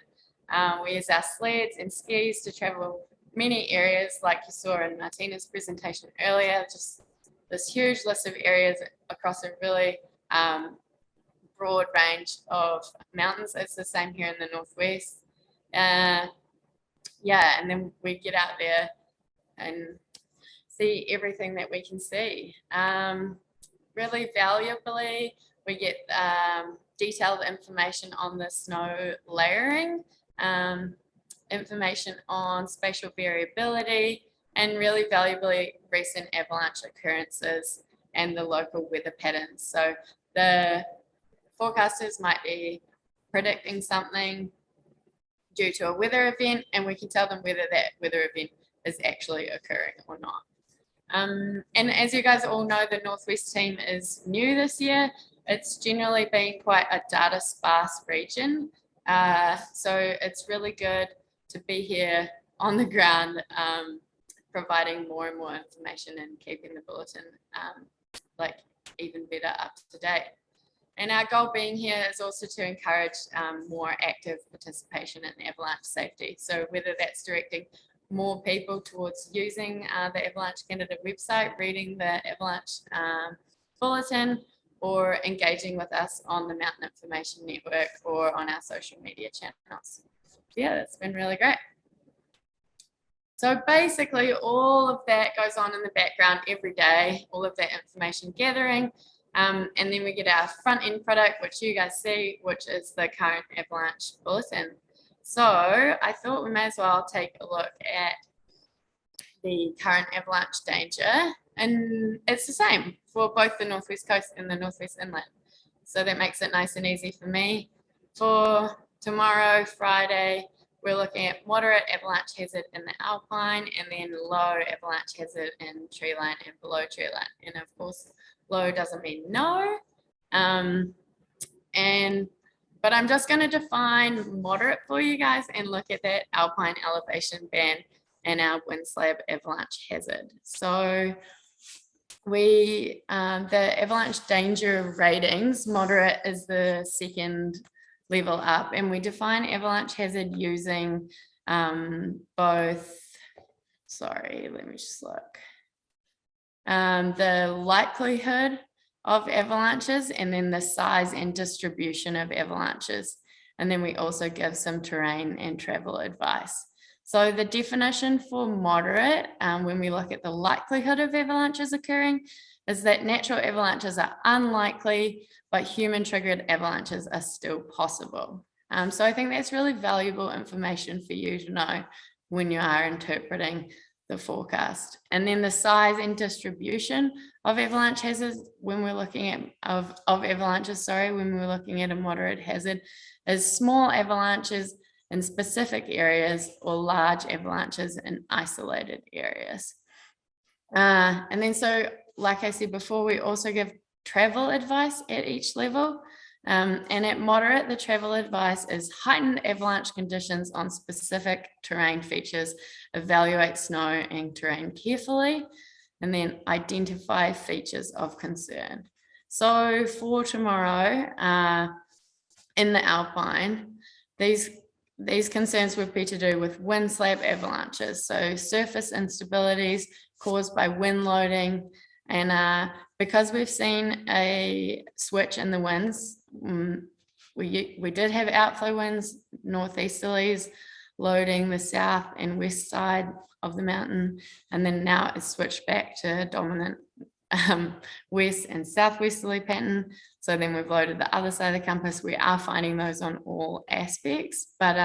We use our sleds and skis to travel many areas, like you saw in Martina's presentation earlier, just this huge list of areas across a really broad range of mountains. It's the same here in the Northwest. Yeah, and then we get out there and see everything that we can see. Really valuably, we get detailed information on the snow layering, information on spatial variability, and really valuably recent avalanche occurrences and the local weather patterns. So the forecasters might be predicting something due to a weather event, and we can tell them whether that weather event is actually occurring or not. And as you guys all know, the Northwest team is new this year. It's generally been quite a data sparse region. So it's really good to be here on the ground, providing more and more information and keeping the bulletin like even better up to date. And our goal being here is also to encourage more active participation in avalanche safety. So whether that's directing more people towards using the Avalanche Canada website, reading the Avalanche bulletin, or engaging with us on the Mountain Information Network or on our social media channels. Yeah, that's been really great. So basically all of that goes on in the background every day, all of that information gathering. And then we get our front end product, which you guys see, which is the current Avalanche bulletin. So I thought we may as well take a look at the current avalanche danger, and it's the same for both the Northwest Coast and the Northwest Inland. So that makes it nice and easy for me. For tomorrow, Friday, we're looking at moderate avalanche hazard in the Alpine, and then low avalanche hazard in treeline and below treeline. And of course, low doesn't mean no. But I'm just going to define moderate for you guys and look at that Alpine elevation band and our Winslave avalanche hazard. So the avalanche danger ratings, moderate is the second level up, and we define avalanche hazard using both, sorry, let me just look. The likelihood of avalanches, and then the size and distribution of avalanches. And then we also give some terrain and travel advice. So the definition for moderate, when we look at the likelihood of avalanches occurring, is that natural avalanches are unlikely, but human triggered avalanches are still possible. So I think that's really valuable information for you to know when you are interpreting the forecast. And then the size and distribution of avalanche hazards when we're looking at of avalanches, sorry, when we're looking at a moderate hazard, is small avalanches in specific areas or large avalanches in isolated areas. And then so, like I said before, we also give travel advice at each level. And at moderate, the travel advice is heightened avalanche conditions on specific terrain features, evaluate snow and terrain carefully, and then identify features of concern. So for tomorrow, in the Alpine, these concerns would be to do with wind slab avalanches, so surface instabilities caused by wind loading. And because we've seen a switch in the winds, we did have outflow winds, northeasterlies, loading the south and west side of the mountain, and then now it's switched back to dominant west and southwesterly pattern. So then we've loaded the other side of the compass. We are finding those on all aspects, but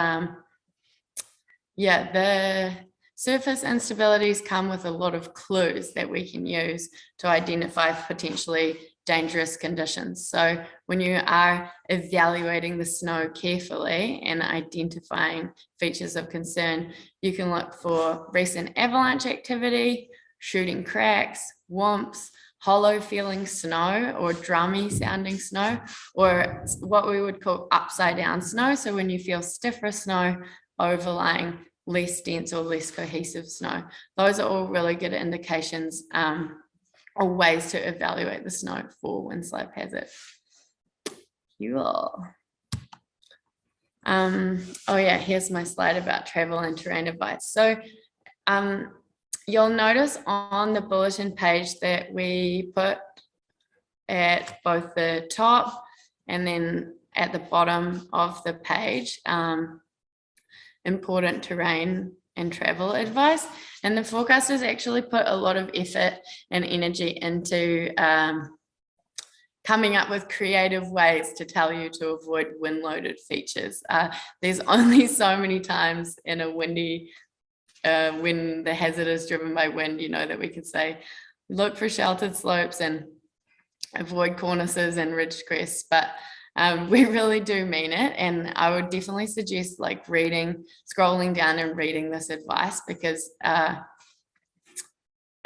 yeah, the surface instabilities come with a lot of clues that we can use to identify potentially dangerous conditions. So when you are evaluating the snow carefully and identifying features of concern, you can look for recent avalanche activity, shooting cracks, whomps, hollow feeling snow or drummy sounding snow, or what we would call upside down snow. So when you feel stiffer snow overlying less dense or less cohesive snow, those are all really good indications or ways to evaluate the snow for Winslave hazard. Cool. Oh yeah, here's my slide about travel and terrain advice. So you'll notice on the bulletin page that we put at both the top and then at the bottom of the page, important terrain and travel advice. And the forecasters actually put a lot of effort and energy into coming up with creative ways to tell you to avoid wind-loaded features. There's only so many times in a windy, when the hazard is driven by wind, you know, that we can say, look for sheltered slopes and avoid cornices and ridge crests, but we really do mean it. And I would definitely suggest like scrolling down and reading this advice, because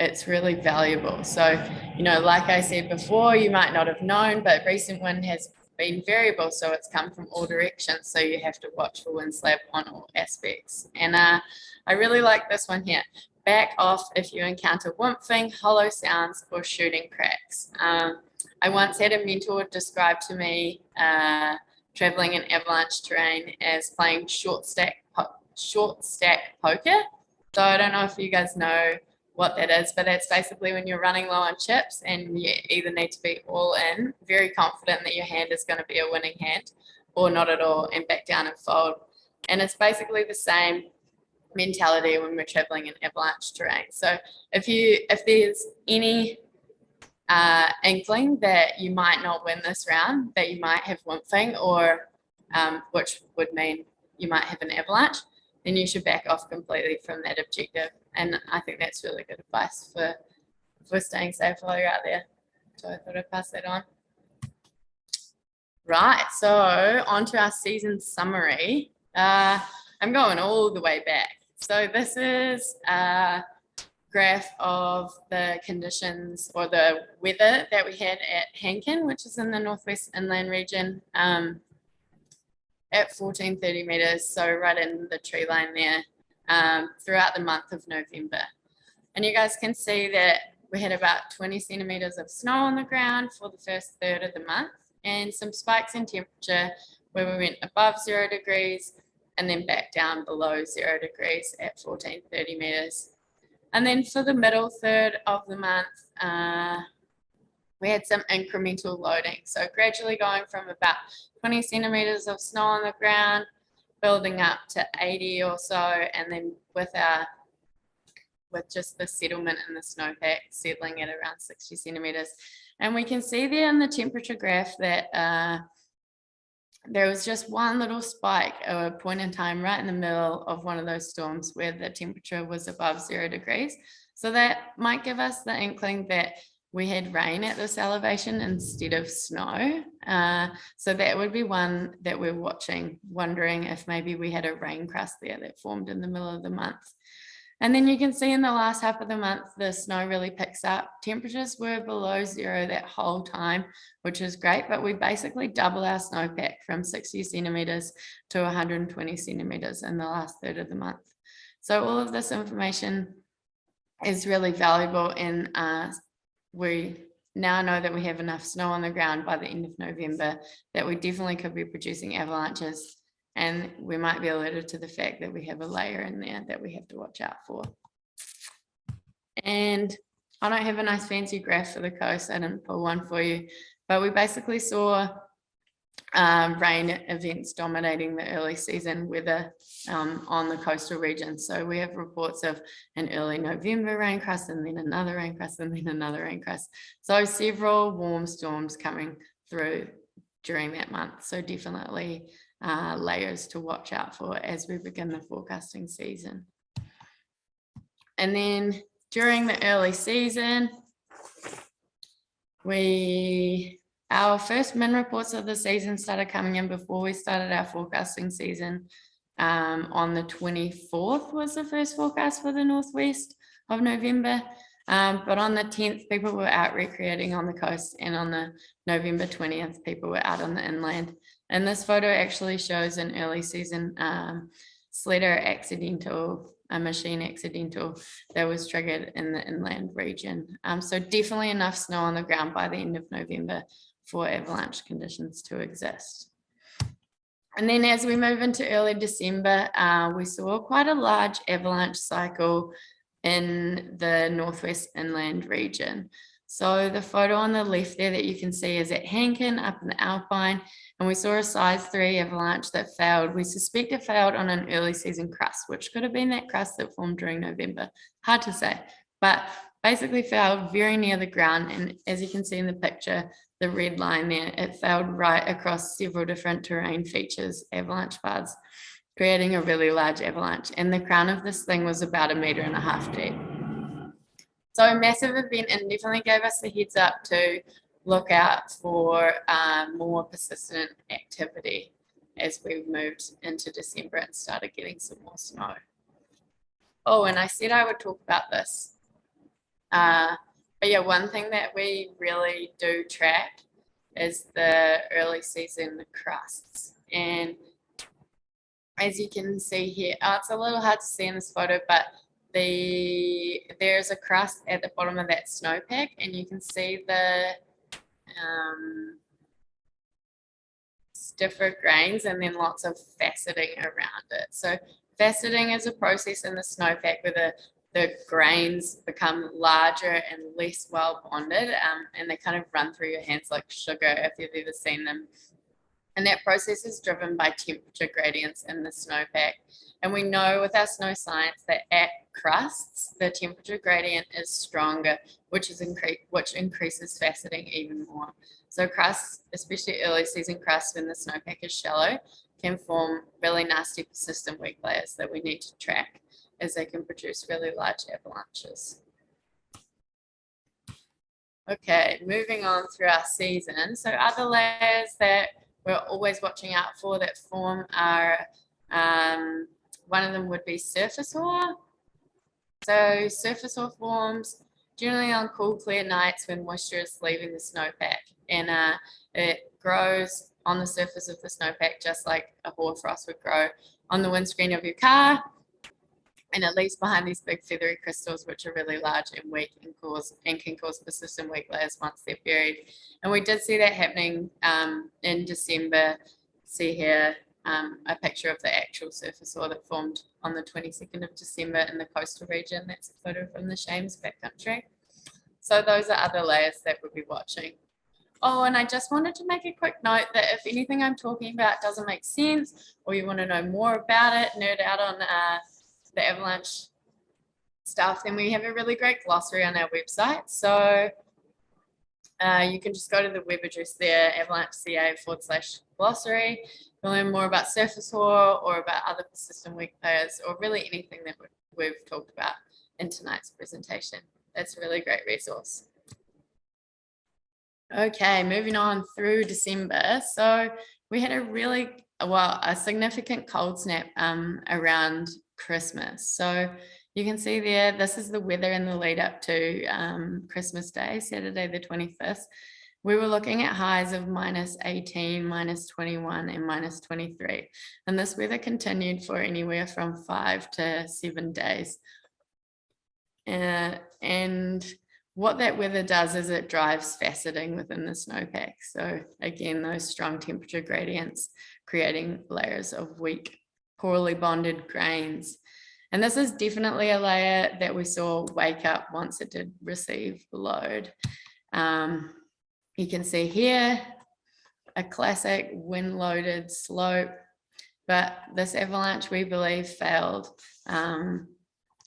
it's really valuable. So, you know, like I said before, you might not have known, but recent wind has been variable, so it's come from all directions. So you have to watch for wind slab on all aspects. And I really like this one here. Back off if you encounter whomping, hollow sounds, or shooting cracks. I once had a mentor describe to me traveling in avalanche terrain as playing short stack poker. So I don't know if you guys know what that is, but that's basically when you're running low on chips and you either need to be all in, very confident that your hand is going to be a winning hand, or not at all and back down and fold. And it's basically the same mentality when we're traveling in avalanche terrain. So if there's any inkling that you might not win this round, that you might have whomping, or which would mean you might have an avalanche, then you should back off completely from that objective. And I think that's really good advice for staying safe while you're out there. So I thought I'd pass that on. Right, so on to our season summary. I'm going all the way back. So this is a graph of the conditions or the weather that we had at Hankin, which is in the Northwest Inland region, at 1430 meters, so right in the tree line there, throughout the month of November. And you guys can see that we had about 20 centimeters of snow on the ground for the first third of the month, and some spikes in temperature where we went above 0 degrees and then back down below 0 degrees at 1430 meters. And then for the middle third of the month, we had some incremental loading. So gradually going from about 20 centimeters of snow on the ground, building up to 80 or so, and then with just the settlement in the snowpack settling at around 60 centimeters. And we can see there in the temperature graph that there was just one little spike, a point in time right in the middle of one of those storms where the temperature was above 0 degrees. So that might give us the inkling that we had rain at this elevation instead of snow. So that would be one that we're watching, wondering if maybe we had a rain crust there that formed in the middle of the month. And then you can see in the last half of the month, the snow really picks up. Temperatures were below 0 that whole time, which is great, but we basically double our snowpack from 60 centimeters to 120 centimeters in the last third of the month. So all of this information is really valuable, and we now know that we have enough snow on the ground by the end of November that we definitely could be producing avalanches. And we might be alerted to the fact that we have a layer in there that we have to watch out for. And I don't have a nice fancy graph for the coast. I didn't pull one for you, but we basically saw rain events dominating the early season weather on the coastal region. So we have reports of an early November rain crust, and then another rain crust, and then another rain crust. So several warm storms coming through during that month. So definitely layers to watch out for as we begin the forecasting season. And then during the early season, our first min reports of the season started coming in before we started our forecasting season. On the 24th was the first forecast for the Northwest of November. But on the 10th, people were out recreating on the coast, and on the November 20th, people were out on the inland. And this photo actually shows an early season sledder accidental, a machine accidental that was triggered in the inland region. So definitely enough snow on the ground by the end of November for avalanche conditions to exist. And then as we move into early December, we saw quite a large avalanche cycle in the Northwest Inland region. So the photo on the left there that you can see is at Hankin up in the Alpine, and we saw a size 3 avalanche that failed. We suspect it failed on an early season crust, which could have been that crust that formed during November. Hard to say, but basically failed very near the ground. And as you can see in the picture, the red line there, it failed right across several different terrain features, avalanche paths, creating a really large avalanche. And the crown of this thing was about 1.5 meters deep. So a massive event, and definitely gave us the heads up to look out for more persistent activity as we moved into December and started getting some more snow. Oh, and I said I would talk about this. But yeah, one thing that we really do track is the early season crusts. And as you can see here, it's a little hard to see in this photo, but there's a crust at the bottom of that snowpack, and you can see the stiffer grains and then lots of faceting around it. So faceting is a process in the snowpack where the grains become larger and less well bonded, and they kind of run through your hands like sugar if you've ever seen them. And that process is driven by temperature gradients in the snowpack. And we know with our snow science that at crusts, the temperature gradient is stronger, which increases faceting even more. So crusts, especially early season crusts when the snowpack is shallow, can form really nasty persistent weak layers that we need to track, as they can produce really large avalanches. Okay, moving on through our season. So other layers that we're always watching out for that form are, one of them would be surface hoar. So surface hoar forms generally on cool, clear nights when moisture is leaving the snowpack, and it grows on the surface of the snowpack just like a hoarfrost would grow on the windscreen of your car. And it leaves behind these big feathery crystals, which are really large and weak and can cause persistent weak layers once they're buried. And we did see that happening in December. See here a picture of the actual surface hoar that formed on the 22nd of December in the coastal region. That's a photo from the Shames backcountry. So those are other layers that we'll be watching. Oh, and I just wanted to make a quick note that if anything I'm talking about doesn't make sense, or you want to know more about it, nerd out on the avalanche stuff, then we have a really great glossary on our website. So you can just go to the web address there, avalanche.ca/glossary. You'll learn more about surface hoar or about other persistent weak layers, or really anything that we've talked about in tonight's presentation. That's a really great resource. Okay, moving on through December. So we had a significant cold snap around Christmas. So you can see there, this is the weather in the lead up to Christmas Day, Saturday the 25th. We were looking at highs of -18, -21, and -23. And this weather continued for anywhere from 5 to 7 days. And what that weather does is it drives faceting within the snowpack. So again, those strong temperature gradients creating layers of weak, poorly bonded grains. And this is definitely a layer that we saw wake up once it did receive the load. You can see here a classic wind-loaded slope, but this avalanche, we believe, failed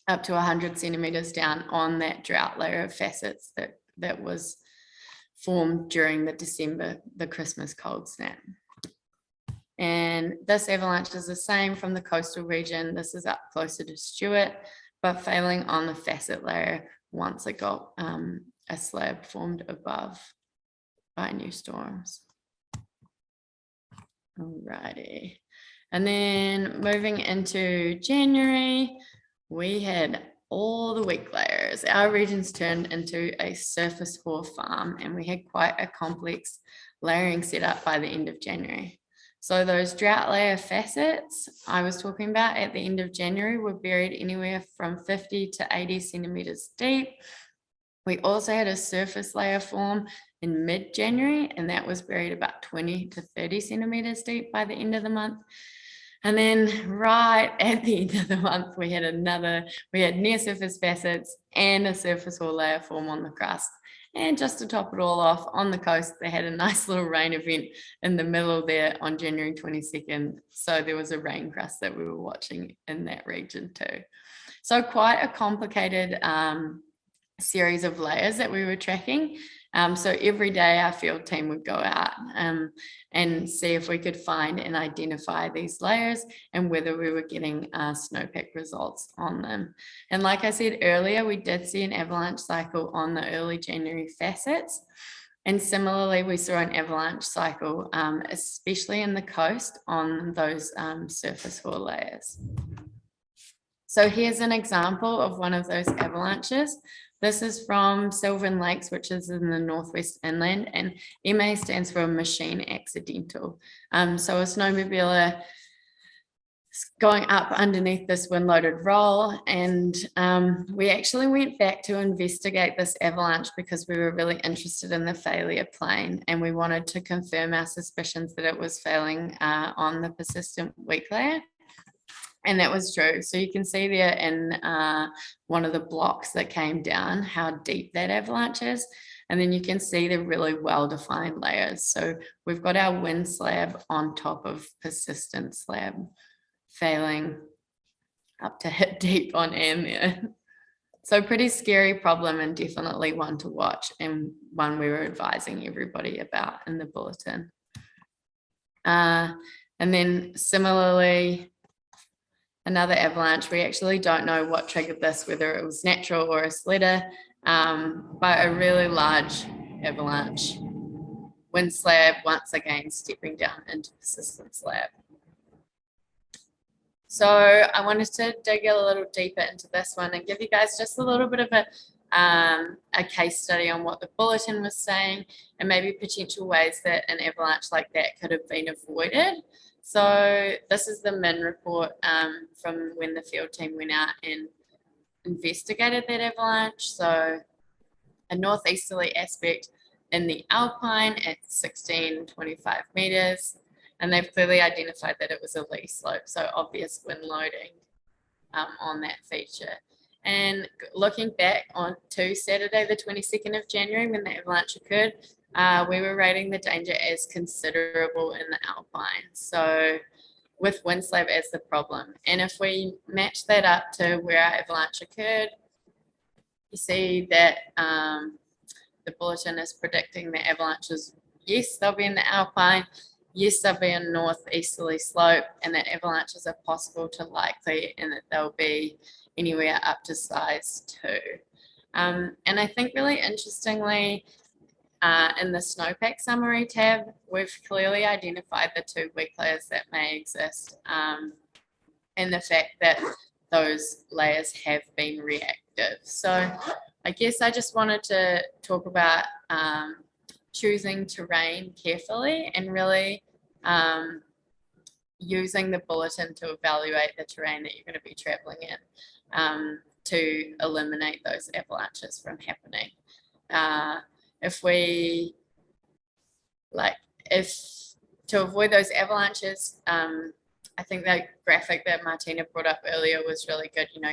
up to 100 centimeters down on that drought layer of facets that was formed during the Christmas cold snap. And this avalanche is the same from the coastal region. This is up closer to Stewart, but failing on the facet layer once it got a slab formed above by new storms. Alrighty. And then moving into January, we had all the weak layers. Our regions turned into a surface hoar farm, and we had quite a complex layering set up by the end of January. So those drought layer facets I was talking about at the end of January were buried anywhere from 50 to 80 centimeters deep. We also had a surface layer form in mid-January, and that was buried about 20 to 30 centimeters deep by the end of the month. And then right at the end of the month, we had near surface facets and a surface wall layer form on the crust. And just to top it all off, on the coast, they had a nice little rain event in the middle there on January 22nd. So there was a rain crust that we were watching in that region too. So quite a complicated series of layers that we were tracking. So every day our field team would go out and see if we could find and identify these layers and whether we were getting snowpack results on them. And like I said earlier, we did see an avalanche cycle on the early January facets. And similarly, we saw an avalanche cycle, especially in the coast on those surface wall layers. So here's an example of one of those avalanches. This is from Sylvan Lakes, which is in the Northwest Inland, and MA stands for machine accidental. So a snowmobiler going up underneath this wind-loaded roll, and we actually went back to investigate this avalanche because we were really interested in the failure plane, and we wanted to confirm our suspicions that it was failing on the persistent weak layer. And that was true. So you can see there in one of the blocks that came down how deep that avalanche is. And then you can see the really well-defined layers. So we've got our wind slab on top of persistent slab failing up to hit deep on AM there. So pretty scary problem, and definitely one to watch, and one we were advising everybody about in the bulletin. And then similarly, another avalanche, we actually don't know what triggered this, whether it was natural or a sledder, but a really large avalanche. Wind slab once again stepping down into persistent slab. So I wanted to dig a little deeper into this one and give you guys just a little bit of a case study on what the bulletin was saying, and maybe potential ways that an avalanche like that could have been avoided. So this is the MIN report from when the field team went out and investigated that avalanche. So a northeasterly aspect in the Alpine at 1625 meters. And they've clearly identified that it was a lee slope, so obvious wind loading on that feature. And looking back on to Saturday, the 22nd of January, when the avalanche occurred, we were rating the danger as considerable in the Alpine. So with Winslave as the problem. And if we match that up to where our avalanche occurred, you see that the bulletin is predicting the avalanches, yes, they'll be in the Alpine, yes, they'll be in northeasterly slope, and that avalanches are possible to likely, and that they'll be anywhere up to size 2. And I think really interestingly, in the Snowpack summary tab, we've clearly identified the 2 weak layers that may exist, and the fact that those layers have been reactive. So I guess I just wanted to talk about choosing terrain carefully and really using the bulletin to evaluate the terrain that you're going to be traveling in to eliminate those avalanches from happening. If to avoid those avalanches, I think that graphic that Martina brought up earlier was really good. You know,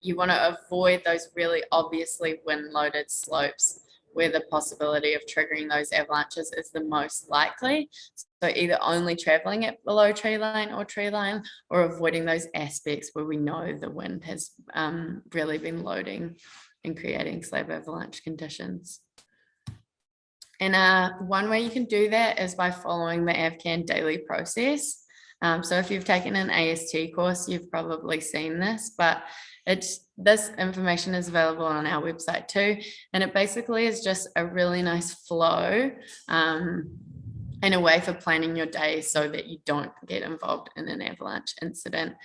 you want to avoid those really obviously wind-loaded slopes where the possibility of triggering those avalanches is the most likely. So either only traveling at below tree line, or avoiding those aspects where we know the wind has really been loading and creating slab avalanche conditions. And one way you can do that is by following the AvCan daily process. So if you've taken an AST course, you've probably seen this, but this information is available on our website too. And it basically is just a really nice flow and a way for planning your day so that you don't get involved in an avalanche incident.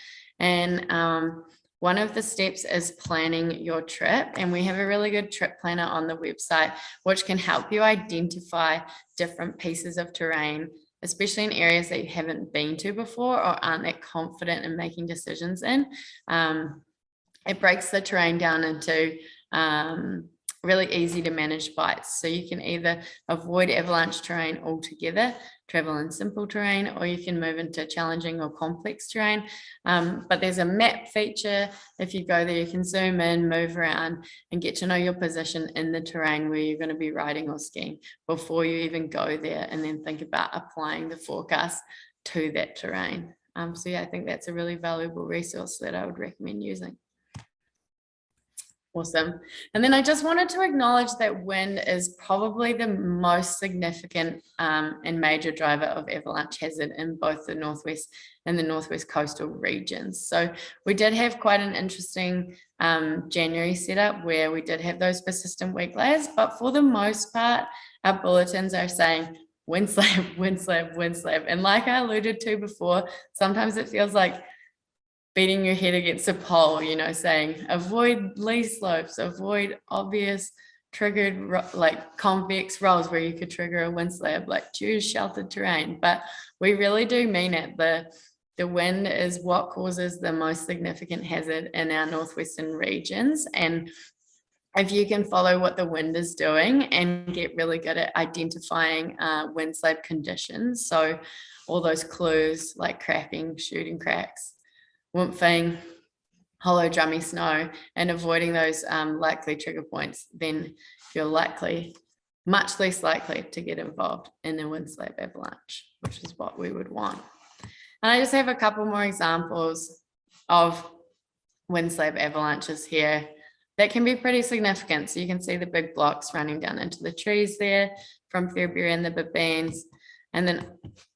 And one of the steps is planning your trip, and we have a really good trip planner on the website, which can help you identify different pieces of terrain, especially in areas that you haven't been to before or aren't that confident in making decisions in. It breaks the terrain down into really easy to manage bites. So you can either avoid avalanche terrain altogether, travel in simple terrain, or you can move into challenging or complex terrain. But there's a map feature. If you go there, you can zoom in, move around, and get to know your position in the terrain where you're going to be riding or skiing before you even go there, and then think about applying the forecast to that terrain. So yeah, I think that's a really valuable resource that I would recommend using. Awesome. And then I just wanted to acknowledge that wind is probably the most significant and major driver of avalanche hazard in both the Northwest and the Northwest coastal regions. So we did have quite an interesting January setup where we did have those persistent weak layers, but for the most part, our bulletins are saying Winslave, Winslave, Winslave. And like I alluded to before, sometimes it feels like beating your head against a pole, you know, saying avoid lee slopes, avoid obvious triggered like convex rolls where you could trigger a wind slab, like choose sheltered terrain. But we really do mean it. The wind is what causes the most significant hazard in our northwestern regions. And if you can follow what the wind is doing and get really good at identifying wind slab conditions, so all those clues like cracking, shooting cracks, whoomphing, hollow drummy snow, and avoiding those likely trigger points, then you're much less likely to get involved in a wind slab avalanche, which is what we would want. And I just have a couple more examples of wind slab avalanches here that can be pretty significant. So you can see the big blocks running down into the trees there from February and the babeans, and then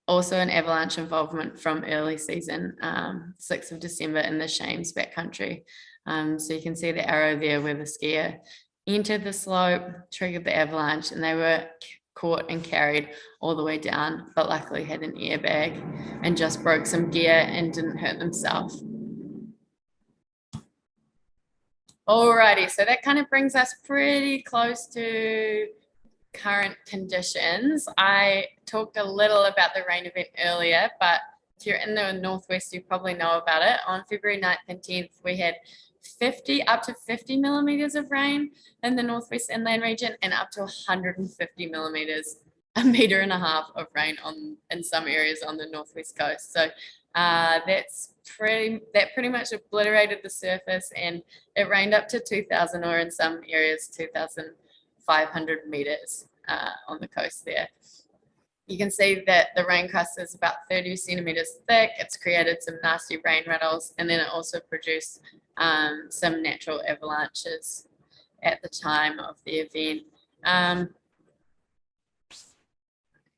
also an avalanche involvement from early season, 6th of December in the Shames backcountry. So you can see the arrow there where the skier entered the slope, triggered the avalanche, and they were caught and carried all the way down, but luckily had an airbag and just broke some gear and didn't hurt themselves. Alrighty, so that kind of brings us pretty close to current conditions. I talked a little about the rain event earlier, but if you're in the Northwest, you probably know about it. On February 9th and 10th, we had up to 50 millimeters of rain in the Northwest inland region and up to 150 millimeters, 1.5 meters of rain in some areas on the Northwest coast. So that pretty much obliterated the surface, and it rained up to 2,000, or in some areas 2,500 meters on the coast there. You can see that the rain crust is about 30 centimeters thick. It's created some nasty rain rattles, and then it also produced some natural avalanches at the time of the event.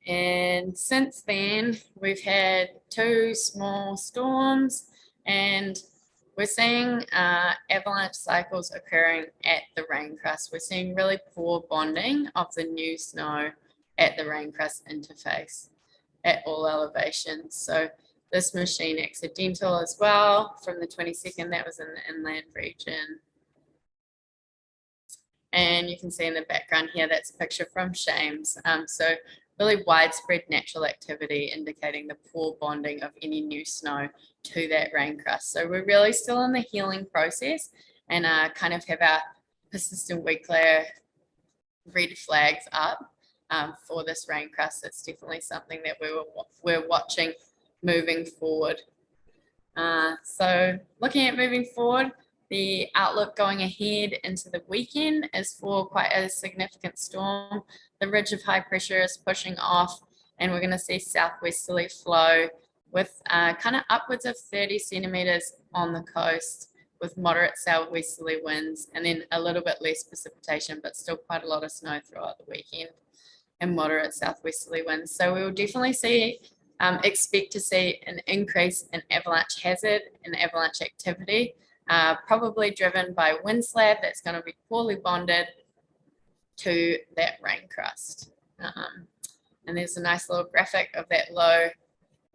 And since then, we've had 2 small storms, and we're seeing avalanche cycles occurring at the rain crust. We're seeing really poor bonding of the new snow at the rain crust interface at all elevations. So this machine accidental as well from the 22nd, that was in the inland region. And you can see in the background here, that's a picture from Shames. So really widespread natural activity indicating the poor bonding of any new snow to that rain crust. So we're really still in the healing process, and kind of have our persistent weak layer red flags up for this rain crust. It's definitely something that we're watching moving forward. So looking at moving forward, the outlook going ahead into the weekend is for quite a significant storm. The ridge of high pressure is pushing off, and we're going to see southwesterly flow with kind of upwards of 30 centimeters on the coast, with moderate southwesterly winds, and then a little bit less precipitation, but still quite a lot of snow throughout the weekend, and moderate southwesterly winds. So we will definitely expect to see an increase in avalanche hazard and avalanche activity, probably driven by wind slab that's going to be poorly bonded to that rain crust. And there's a nice little graphic of that low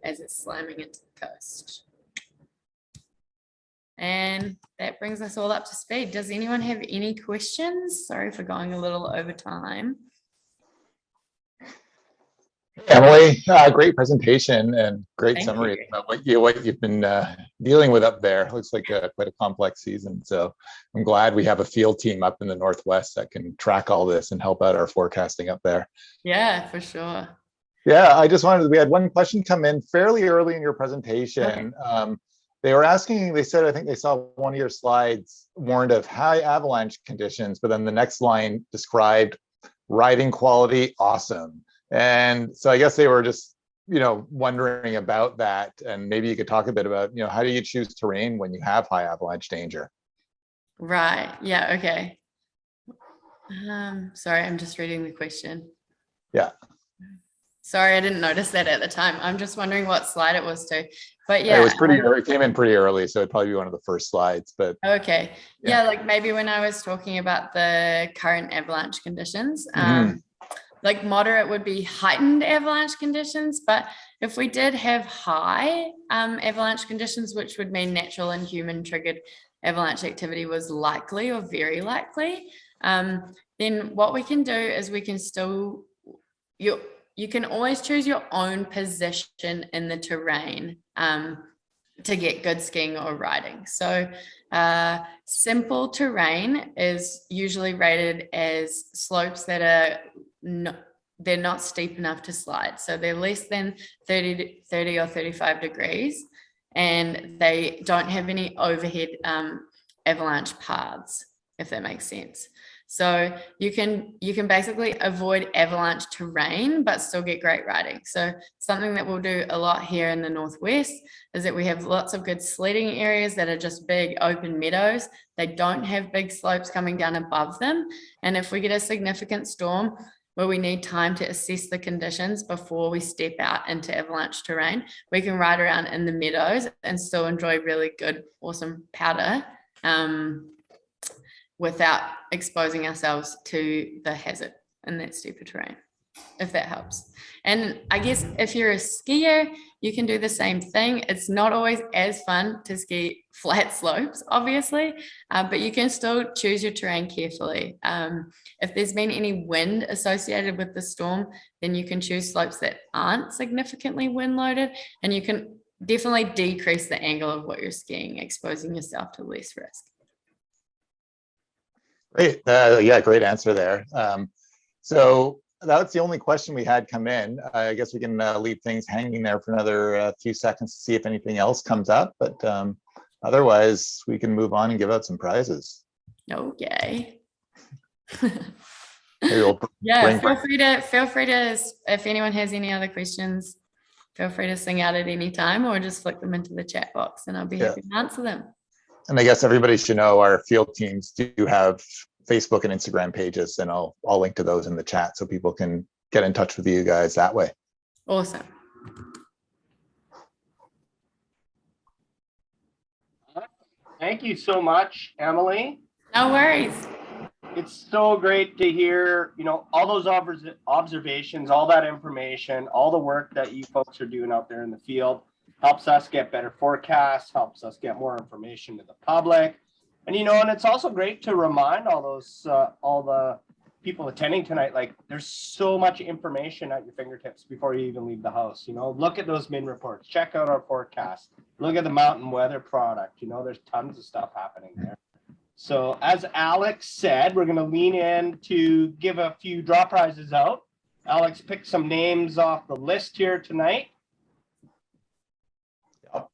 as it's slamming into the coast. And that brings us all up to speed. Does anyone have any questions? Sorry for going a little over time. Emily, great presentation and great Thank summary you. about what you've been dealing with up there. Looks like quite a complex season. So I'm glad we have a field team up in the Northwest that can track all this and help out our forecasting up there. Yeah, for sure. Yeah, we had one question come in fairly early in your presentation. They were asking, they said, I think they saw one of your slides warned of high avalanche conditions, but then the next line described riding quality awesome. And so I guess they were just, wondering about that. And maybe you could talk a bit about, how do you choose terrain when you have high avalanche danger? Right. Yeah. Okay. Sorry, I'm just reading the question. Yeah. Sorry, I didn't notice that at the time. I'm just wondering what slide it was to. But yeah, It was pretty early, it came in pretty early, so it'd probably be one of the first slides. But okay. Yeah. Yeah, like maybe when I was talking about the current avalanche conditions, like moderate would be heightened avalanche conditions. But if we did have high avalanche conditions, which would mean natural and human triggered avalanche activity was likely or very likely, then what we can do is we can still, you can always choose your own position in the terrain to get good skiing or riding. So simple terrain is usually rated as slopes that are they're not steep enough to slide. So they're less than 30 or 35 degrees, and they don't have any overhead avalanche paths, if that makes sense. So you can basically avoid avalanche terrain, but still get great riding. So something that we'll do a lot here in the Northwest is that we have lots of good sledding areas that are just big open meadows. They don't have big slopes coming down above them. And if we get a significant storm where we need time to assess the conditions before we step out into avalanche terrain, we can ride around in the meadows and still enjoy really good, awesome powder without exposing ourselves to the hazard in that steeper terrain, if that helps. And I guess if you're a skier, you can do the same thing. It's not always as fun to ski flat slopes, obviously, but you can still choose your terrain carefully. If there's been any wind associated with the storm, then you can choose slopes that aren't significantly wind loaded, and you can definitely decrease the angle of what you're skiing, exposing yourself to less risk. Great. Yeah, great answer there. So that's the only question we had come in. I guess we can leave things hanging there for another few seconds to see if anything else comes up. But otherwise, we can move on and give out some prizes. Okay. Yeah, feel free to, if anyone has any other questions, feel free to sing out at any time or just flick them into the chat box and I'll be happy to answer them. And I guess everybody should know our field teams do have Facebook and Instagram pages, and I'll link to those in the chat so people can get in touch with you guys that way. Awesome. Thank you so much, Emily. No worries. It's so great to hear, all those observations, all that information, all the work that you folks are doing out there in the field. Helps us get better forecasts, helps us get more information to the public. And, and it's also great to remind all the people attending tonight, like there's so much information at your fingertips before you even leave the house. Look at those min reports, check out our forecast, look at the mountain weather product. There's tons of stuff happening there. So as Alex said, we're going to lean in to give a few draw prizes out. Alex picked some names off the list here tonight.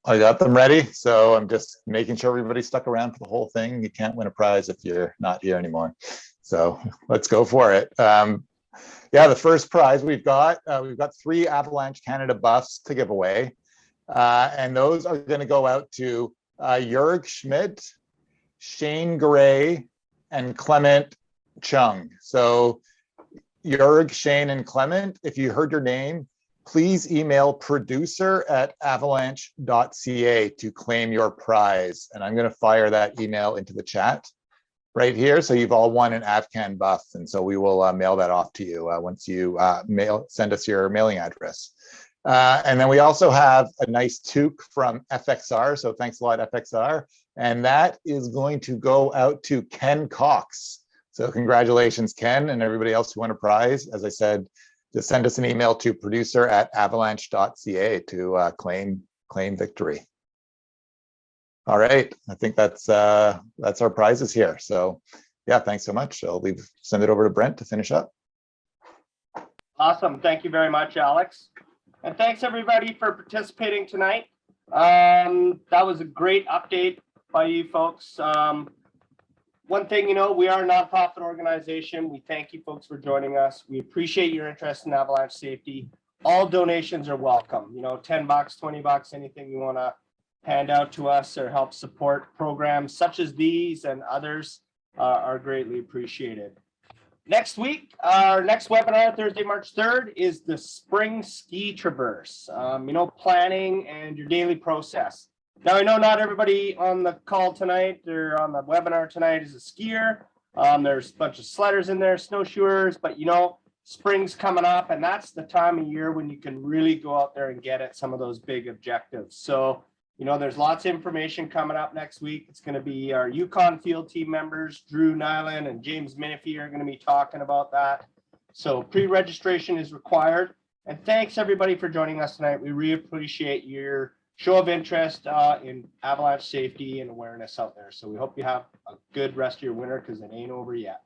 I got them ready, so I'm just making sure everybody stuck around for the whole thing. You can't win a prize if you're not here anymore. So let's go for it. Yeah, the first prize we've got 3 Avalanche Canada buffs to give away, and those are going to go out to Jörg Schmidt, Shane Gray, and Clement Chung. So Jörg, Shane, and Clement, if you heard your name, please email producer@avalanche.ca to claim your prize. And I'm going to fire that email into the chat right here. So you've all won an AvCan buff. And so we will mail that off to you once you send us your mailing address. And then we also have a nice toque from FXR. So thanks a lot, FXR. And that is going to go out to Ken Cox. So congratulations, Ken, and everybody else who won a prize. As I said, just send us an email to producer@avalanche.ca to claim victory. All right, I think that's our prizes here. So yeah, thanks so much. I'll send it over to Brent to finish up. Awesome. Thank you very much, Alex. And thanks everybody for participating tonight. That was a great update by you folks. One thing, we are a nonprofit organization. We thank you folks for joining us. We appreciate your interest in avalanche safety. All donations are welcome. $10, $20, anything you want to hand out to us or help support programs such as these and others are greatly appreciated. Next week, our next webinar, Thursday, March 3rd, is the Spring Ski Traverse. Planning and your daily process. Now, I know not everybody on the call tonight or on the webinar tonight is a skier. There's a bunch of sledders in there, snowshoers, but spring's coming up, and that's the time of year when you can really go out there and get at some of those big objectives. So, there's lots of information coming up next week. It's going to be our Yukon field team members, Drew Nyland and James Minifee are going to be talking about that. So pre-registration is required. And thanks everybody for joining us tonight. We really appreciate your show of interest in avalanche safety and awareness out there. So we hope you have a good rest of your winter because it ain't over yet.